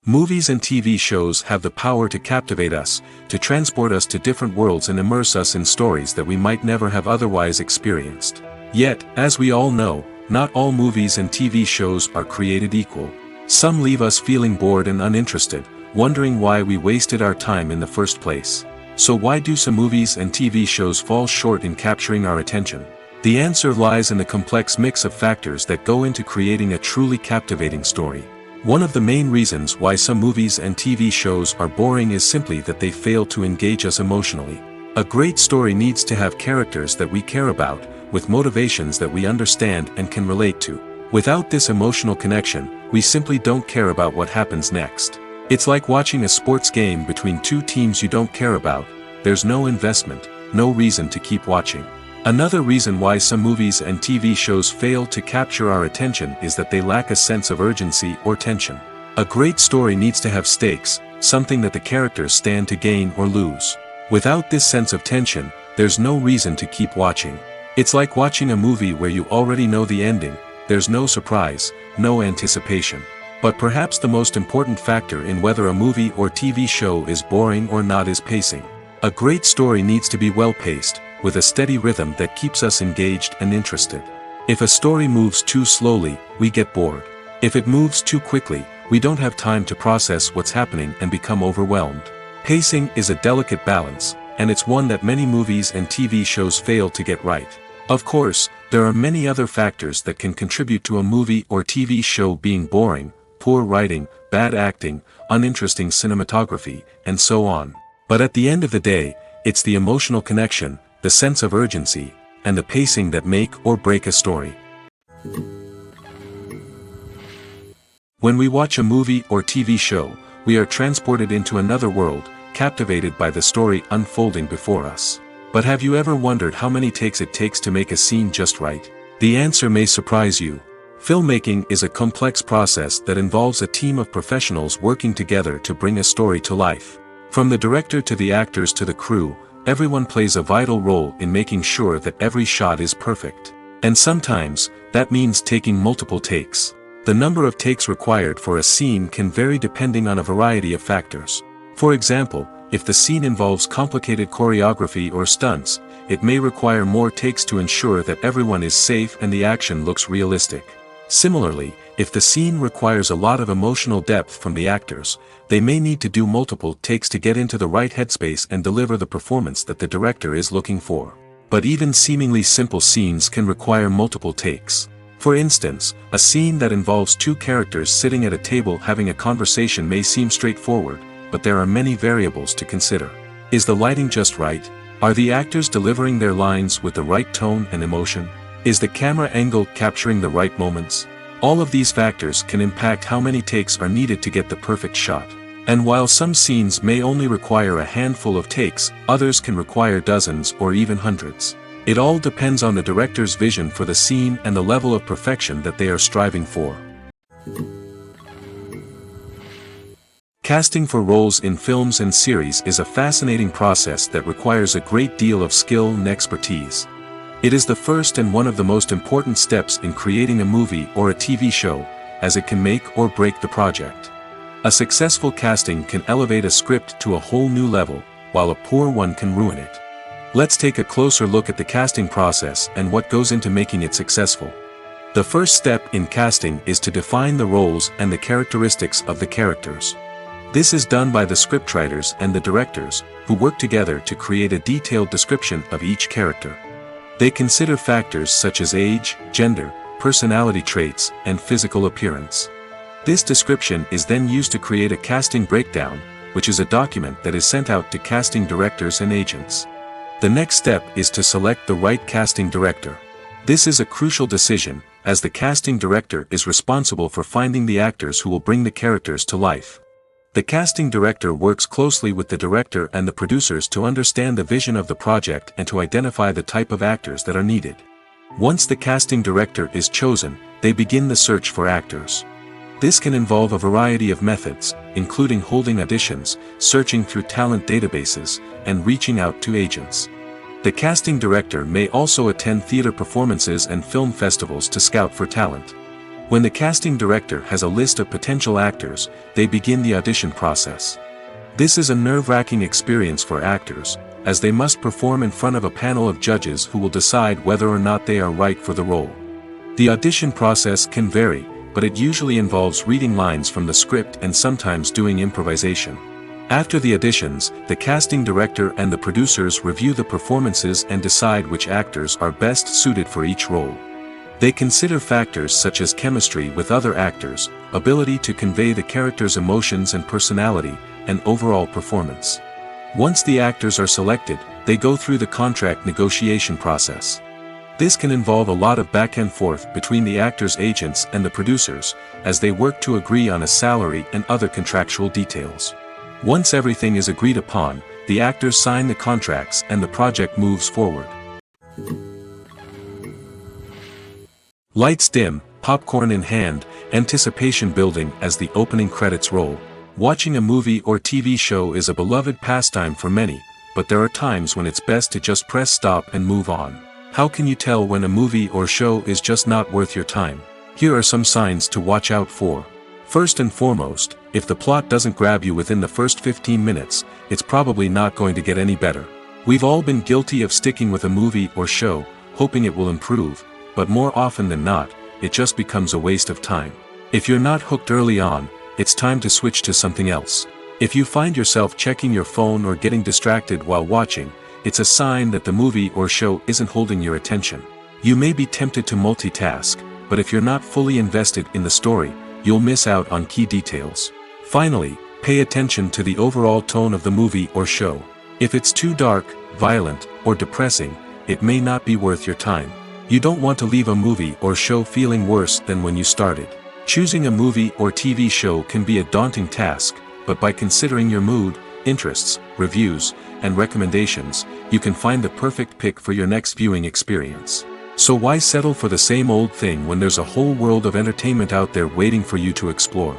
Movies and TV shows have the power to captivate us, to transport us to different worlds and immerse us in stories that we might never have otherwise experienced. Yet, as we all know, not all movies and TV shows are created equal. Some leave us feeling bored and uninterested, wondering why we wasted our time in the first place. So why do some movies and TV shows fall short in capturing our attention? The answer lies in the complex mix of factors that go into creating a truly captivating story. One of the main reasons why some movies and TV shows are boring is simply that they fail to engage us emotionally. A great story needs to have characters that we care about, with motivations that we understand and can relate to. Without this emotional connection, we simply don't care about what happens next. It's like watching a sports game between two teams you don't care about. There's no investment, no reason to keep watching. Another reason why some movies and TV shows fail to capture our attention is that they lack a sense of urgency or tension. A great story needs to have stakes, something that the characters stand to gain or lose. Without this sense of tension, there's no reason to keep watching. It's like watching a movie where you already know the ending. There's no surprise, no anticipation. But perhaps the most important factor in whether a movie or TV show is boring or not is pacing. A great story needs to be well-paced, with a steady rhythm that keeps us engaged and interested. If a story moves too slowly, we get bored. If it moves too quickly, we don't have time to process what's happening and become overwhelmed. Pacing is a delicate balance, and it's one that many movies and TV shows fail to get right. Of course, there are many other factors that can contribute to a movie or TV show being boring: poor writing, bad acting, uninteresting cinematography, and so on. But at the end of the day, it's the emotional connection, the sense of urgency, and the pacing that make or break a story. When we watch a movie or TV show, we are transported into another world, captivated by the story unfolding before us. But have you ever wondered how many takes it takes to make a scene just right? The answer may surprise you. Filmmaking is a complex process that involves a team of professionals working together to bring a story to life. From the director to the actors to the crew, everyone plays a vital role in making sure that every shot is perfect. And sometimes, that means taking multiple takes. The number of takes required for a scene can vary depending on a variety of factors. For example, if the scene involves complicated choreography or stunts, it may require more takes to ensure that everyone is safe and the action looks realistic. Similarly, if the scene requires a lot of emotional depth from the actors, they may need to do multiple takes to get into the right headspace and deliver the performance that the director is looking for. But even seemingly simple scenes can require multiple takes. For instance, a scene that involves two characters sitting at a table having a conversation may seem straightforward, but there are many variables to consider. Is the lighting just right? Are the actors delivering their lines with the right tone and emotion? Is the camera angle capturing the right moments? All of these factors can impact how many takes are needed to get the perfect shot. And while some scenes may only require a handful of takes, others can require dozens or even hundreds. It all depends on the director's vision for the scene and the level of perfection that they are striving for. Casting for roles in films and series is a fascinating process that requires a great deal of skill and expertise. It is the first and one of the most important steps in creating a movie or a TV show, as it can make or break the project. A successful casting can elevate a script to a whole new level, while a poor one can ruin it. Let's take a closer look at the casting process and what goes into making it successful. The first step in casting is to define the roles and the characteristics of the characters. This is done by the scriptwriters and the directors, who work together to create a detailed description of each character. They consider factors such as age, gender, personality traits, and physical appearance. This description is then used to create a casting breakdown, which is a document that is sent out to casting directors and agents. The next step is to select the right casting director. This is a crucial decision, as the casting director is responsible for finding the actors who will bring the characters to life. The casting director works closely with the director and the producers to understand the vision of the project and to identify the type of actors that are needed. Once the casting director is chosen, they begin the search for actors. This can involve a variety of methods, including holding auditions, searching through talent databases, and reaching out to agents. The casting director may also attend theater performances and film festivals to scout for talent. When the casting director has a list of potential actors, they begin the audition process. This is a nerve-wracking experience for actors, as they must perform in front of a panel of judges who will decide whether or not they are right for the role. The audition process can vary, but it usually involves reading lines from the script and sometimes doing improvisation. After the auditions, the casting director and the producers review the performances and decide which actors are best suited for each role. They consider factors such as chemistry with other actors, ability to convey the character's emotions and personality, and overall performance. Once the actors are selected, they go through the contract negotiation process. This can involve a lot of back and forth between the actors' agents and the producers, as they work to agree on a salary and other contractual details. Once everything is agreed upon, the actors sign the contracts and the project moves forward. Lights dim, popcorn in hand, anticipation building as the opening credits roll. Watching a movie or TV show is a beloved pastime for many, but there are times when it's best to just press stop and move on. How can you tell when a movie or show is just not worth your time? Here are some signs to watch out for. First and foremost, if the plot doesn't grab you within the first 15 minutes, it's probably not going to get any better. We've all been guilty of sticking with a movie or show, hoping it will improve, but more often than not, it just becomes a waste of time. If you're not hooked early on, it's time to switch to something else. If you find yourself checking your phone or getting distracted while watching, it's a sign that the movie or show isn't holding your attention. You may be tempted to multitask, but if you're not fully invested in the story, you'll miss out on key details. Finally, pay attention to the overall tone of the movie or show. If it's too dark, violent, or depressing, it may not be worth your time. You don't want to leave a movie or show feeling worse than when you started. Choosing a movie or TV show can be a daunting task, but by considering your mood, interests, reviews, and recommendations, you can find the perfect pick for your next viewing experience. So why settle for the same old thing when there's a whole world of entertainment out there waiting for you to explore?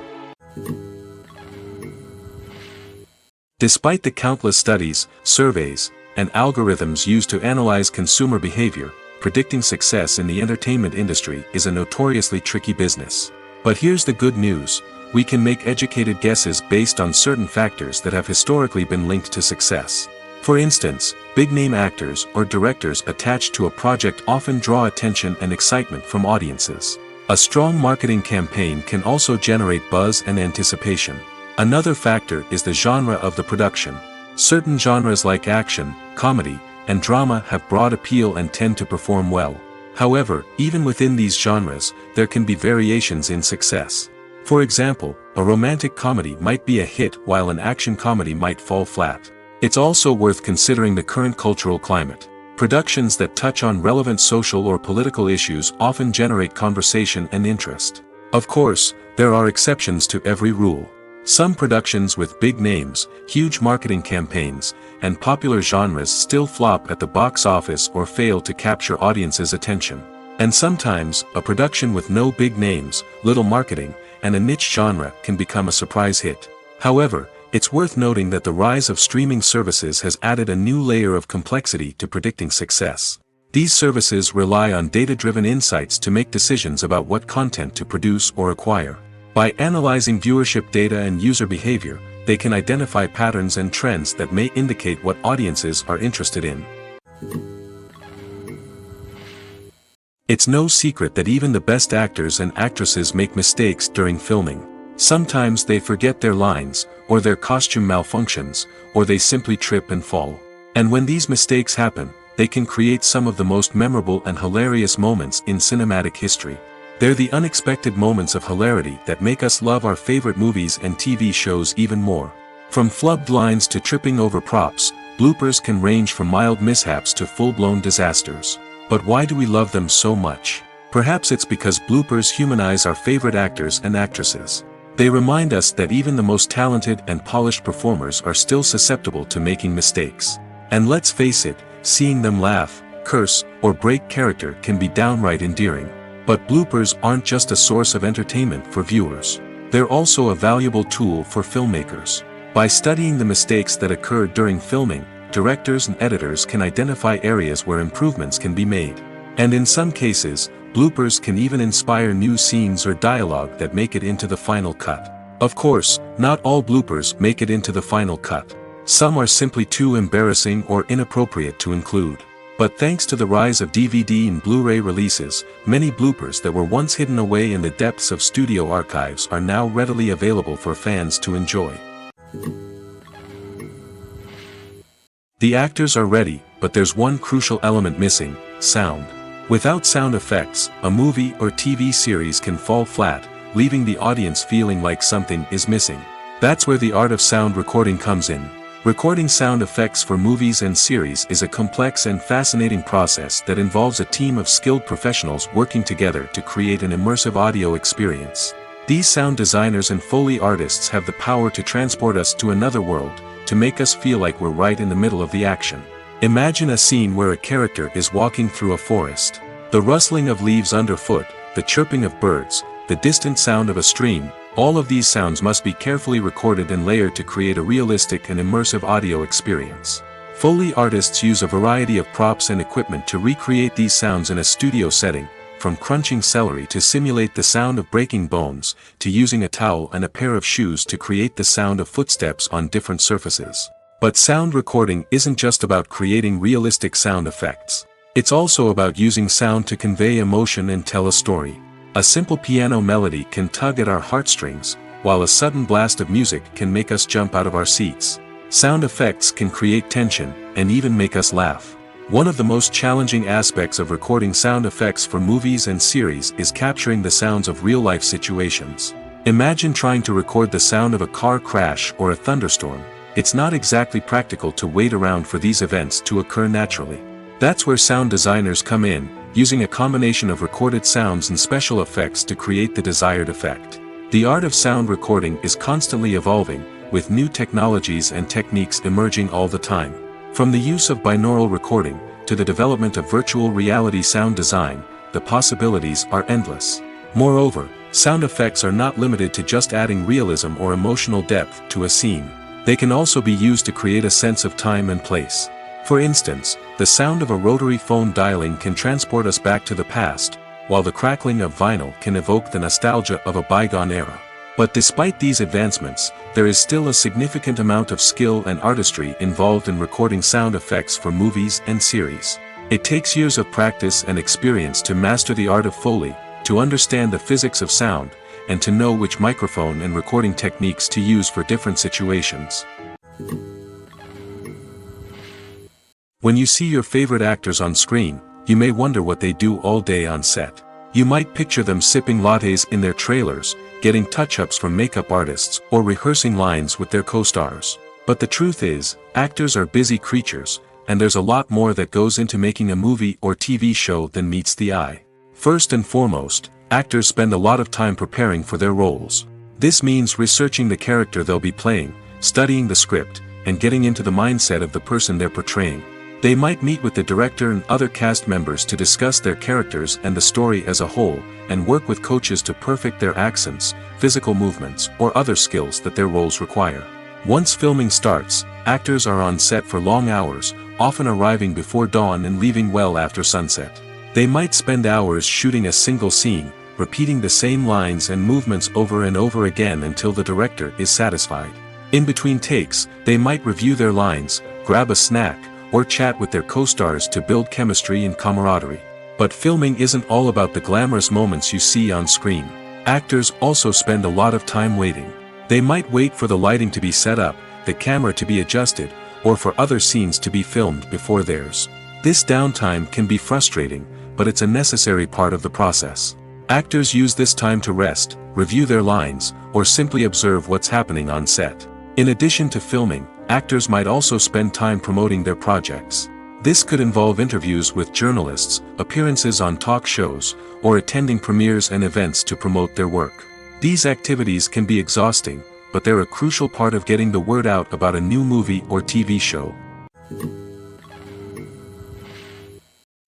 Despite the countless studies, surveys, and algorithms used to analyze consumer behavior, predicting success in the entertainment industry is a notoriously tricky business. But here's the good news: we can make educated guesses based on certain factors that have historically been linked to success. For instance, big-name actors or directors attached to a project often draw attention and excitement from audiences. A strong marketing campaign can also generate buzz and anticipation. Another factor is the genre of the production. Certain genres like action, comedy, and drama have broad appeal and tend to perform well. However, even within these genres, there can be variations in success. For example, a romantic comedy might be a hit while an action comedy might fall flat. It's also worth considering the current cultural climate. Productions that touch on relevant social or political issues often generate conversation and interest. Of course, there are exceptions to every rule. Some productions with big names, huge marketing campaigns, and popular genres still flop at the box office or fail to capture audiences' attention. And sometimes, a production with no big names, little marketing, and a niche genre can become a surprise hit. However, it's worth noting that the rise of streaming services has added a new layer of complexity to predicting success. These services rely on data-driven insights to make decisions about what content to produce or acquire. By analyzing viewership data and user behavior, they can identify patterns and trends that may indicate what audiences are interested in. It's no secret that even the best actors and actresses make mistakes during filming. Sometimes they forget their lines, or their costume malfunctions, or they simply trip and fall. And when these mistakes happen, they can create some of the most memorable and hilarious moments in cinematic history. They're the unexpected moments of hilarity that make us love our favorite movies and TV shows even more. From flubbed lines to tripping over props, bloopers can range from mild mishaps to full-blown disasters. But why do we love them so much? Perhaps it's because bloopers humanize our favorite actors and actresses. They remind us that even the most talented and polished performers are still susceptible to making mistakes. And let's face it, seeing them laugh, curse, or break character can be downright endearing. But bloopers aren't just a source of entertainment for viewers. They're also a valuable tool for filmmakers. By studying the mistakes that occurred during filming, directors and editors can identify areas where improvements can be made. And in some cases, bloopers can even inspire new scenes or dialogue that make it into the final cut. Of course, not all bloopers make it into the final cut. Some are simply too embarrassing or inappropriate to include. But thanks to the rise of DVD and Blu-ray releases, many bloopers that were once hidden away in the depths of studio archives are now readily available for fans to enjoy. The actors are ready, but there's one crucial element missing: sound. Without sound effects, a movie or TV series can fall flat, leaving the audience feeling like something is missing. That's where the art of sound recording comes in. Recording sound effects for movies and series is a complex and fascinating process that involves a team of skilled professionals working together to create an immersive audio experience. These sound designers and Foley artists have the power to transport us to another world, to make us feel like we're right in the middle of the action. Imagine a scene where a character is walking through a forest. The rustling of leaves underfoot, the chirping of birds, the distant sound of a stream, all of these sounds must be carefully recorded and layered to create a realistic and immersive audio experience. Foley artists use a variety of props and equipment to recreate these sounds in a studio setting, from crunching celery to simulate the sound of breaking bones, to using a towel and a pair of shoes to create the sound of footsteps on different surfaces. But sound recording isn't just about creating realistic sound effects. It's also about using sound to convey emotion and tell a story. A simple piano melody can tug at our heartstrings, while a sudden blast of music can make us jump out of our seats. Sound effects can create tension, and even make us laugh. One of the most challenging aspects of recording sound effects for movies and series is capturing the sounds of real-life situations. Imagine trying to record the sound of a car crash or a thunderstorm. It's not exactly practical to wait around for these events to occur naturally. That's where sound designers come in, using a combination of recorded sounds and special effects to create the desired effect. The art of sound recording is constantly evolving, with new technologies and techniques emerging all the time. From the use of binaural recording, to the development of virtual reality sound design, the possibilities are endless. Moreover, sound effects are not limited to just adding realism or emotional depth to a scene. They can also be used to create a sense of time and place. For instance, the sound of a rotary phone dialing can transport us back to the past, while the crackling of vinyl can evoke the nostalgia of a bygone era. But despite these advancements, there is still a significant amount of skill and artistry involved in recording sound effects for movies and series. It takes years of practice and experience to master the art of Foley, to understand the physics of sound, and to know which microphone and recording techniques to use for different situations. When you see your favorite actors on screen, you may wonder what they do all day on set. You might picture them sipping lattes in their trailers, getting touch-ups from makeup artists, or rehearsing lines with their co-stars. But the truth is, actors are busy creatures, and there's a lot more that goes into making a movie or TV show than meets the eye. First and foremost, actors spend a lot of time preparing for their roles. This means researching the character they'll be playing, studying the script, and getting into the mindset of the person they're portraying. They might meet with the director and other cast members to discuss their characters and the story as a whole, and work with coaches to perfect their accents, physical movements, or other skills that their roles require. Once filming starts, actors are on set for long hours, often arriving before dawn and leaving well after sunset. They might spend hours shooting a single scene, repeating the same lines and movements over and over again until the director is satisfied. In between takes, they might review their lines, grab a snack, or chat with their co-stars to build chemistry and camaraderie. But filming isn't all about the glamorous moments you see on screen. Actors also spend a lot of time waiting. They might wait for the lighting to be set up, the camera to be adjusted, or for other scenes to be filmed before theirs. This downtime can be frustrating, but it's a necessary part of the process. Actors use this time to rest, review their lines, or simply observe what's happening on set. In addition to filming, actors might also spend time promoting their projects. This could involve interviews with journalists, appearances on talk shows, or attending premieres and events to promote their work. These activities can be exhausting, but they're a crucial part of getting the word out about a new movie or TV show.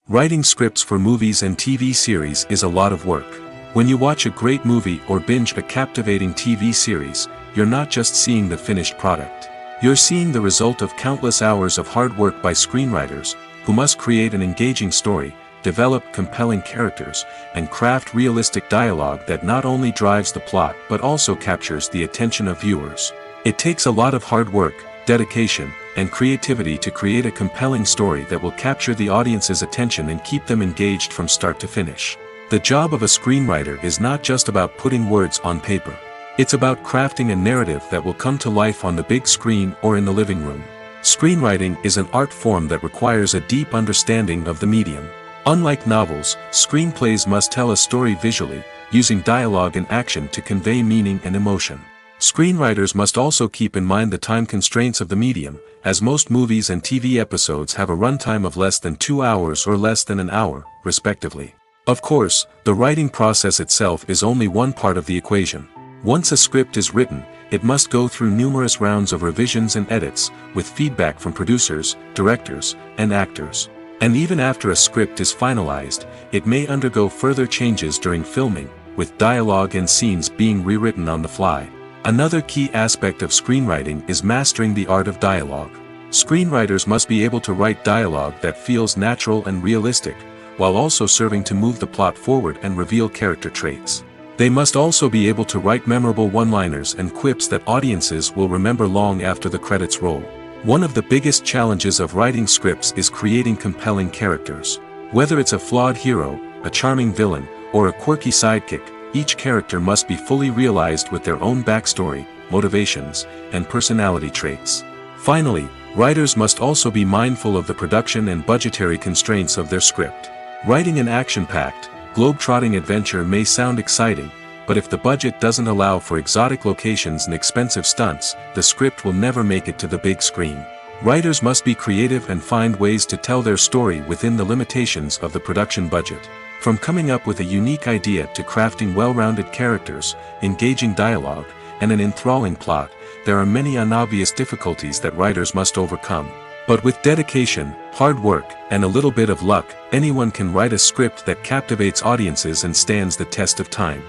Writing scripts for movies and TV series is a lot of work. When you watch a great movie or binge a captivating TV series, you're not just seeing the finished product. You're seeing the result of countless hours of hard work by screenwriters, who must create an engaging story, develop compelling characters, and craft realistic dialogue that not only drives the plot but also captures the attention of viewers. It takes a lot of hard work, dedication, and creativity to create a compelling story that will capture the audience's attention and keep them engaged from start to finish. The job of a screenwriter is not just about putting words on paper. It's about crafting a narrative that will come to life on the big screen or in the living room. Screenwriting is an art form that requires a deep understanding of the medium. Unlike novels, screenplays must tell a story visually, using dialogue and action to convey meaning and emotion. Screenwriters must also keep in mind the time constraints of the medium, as most movies and TV episodes have a runtime of less than 2 hours or less than an hour, respectively. Of course, the writing process itself is only one part of the equation. Once a script is written, it must go through numerous rounds of revisions and edits, with feedback from producers, directors, and actors. And even after a script is finalized, it may undergo further changes during filming, with dialogue and scenes being rewritten on the fly. Another key aspect of screenwriting is mastering the art of dialogue. Screenwriters must be able to write dialogue that feels natural and realistic, while also serving to move the plot forward and reveal character traits. They must also be able to write memorable one-liners and quips that audiences will remember long after the credits roll. One of the biggest challenges of writing scripts is creating compelling characters. Whether it's a flawed hero, a charming villain, or a quirky sidekick, each character must be fully realized with their own backstory, motivations, and personality traits. Finally, writers must also be mindful of the production and budgetary constraints of their script. Writing an action-packed, globe-trotting adventure may sound exciting, but if the budget doesn't allow for exotic locations and expensive stunts, the script will never make it to the big screen. Writers must be creative and find ways to tell their story within the limitations of the production budget. From coming up with a unique idea to crafting well-rounded characters, engaging dialogue, and an enthralling plot, there are many unobvious difficulties that writers must overcome. But with dedication, hard work, and a little bit of luck, anyone can write a script that captivates audiences and stands the test of time.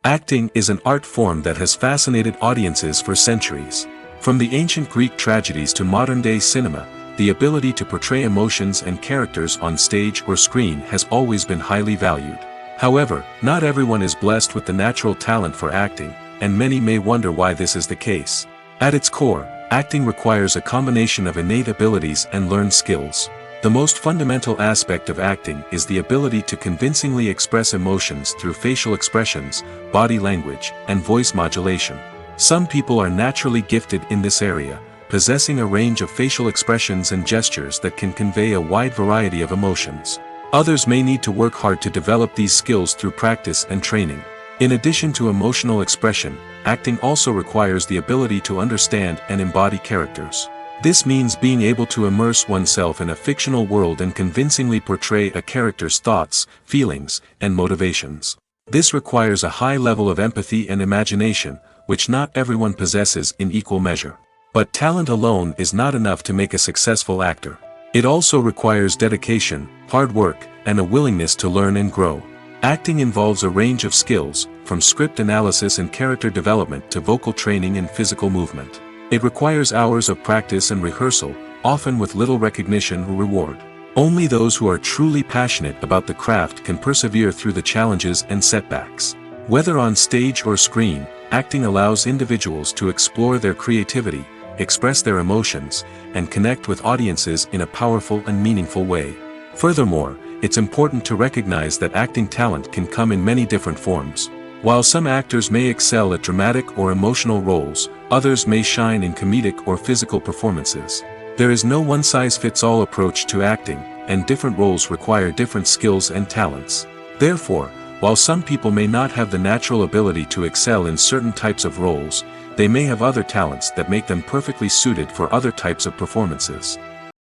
Acting is an art form that has fascinated audiences for centuries. From the ancient Greek tragedies to modern-day cinema, the ability to portray emotions and characters on stage or screen has always been highly valued. However, not everyone is blessed with the natural talent for acting, and many may wonder why this is the case. At its core, acting requires a combination of innate abilities and learned skills. The most fundamental aspect of acting is the ability to convincingly express emotions through facial expressions, body language, and voice modulation. Some people are naturally gifted in this area, possessing a range of facial expressions and gestures that can convey a wide variety of emotions. Others may need to work hard to develop these skills through practice and training. In addition to emotional expression, acting also requires the ability to understand and embody characters. This means being able to immerse oneself in a fictional world and convincingly portray a character's thoughts, feelings, and motivations. This requires a high level of empathy and imagination, which not everyone possesses in equal measure. But talent alone is not enough to make a successful actor. It also requires dedication, hard work, and a willingness to learn and grow. Acting involves a range of skills, from script analysis and character development to vocal training and physical movement. It requires hours of practice and rehearsal, often with little recognition or reward. Only those who are truly passionate about the craft can persevere through the challenges and setbacks. Whether on stage or screen, acting allows individuals to explore their creativity, express their emotions, and connect with audiences in a powerful and meaningful way. Furthermore, it's important to recognize that acting talent can come in many different forms. While some actors may excel at dramatic or emotional roles, others may shine in comedic or physical performances. There is no one-size-fits-all approach to acting, and different roles require different skills and talents. Therefore, while some people may not have the natural ability to excel in certain types of roles, they may have other talents that make them perfectly suited for other types of performances.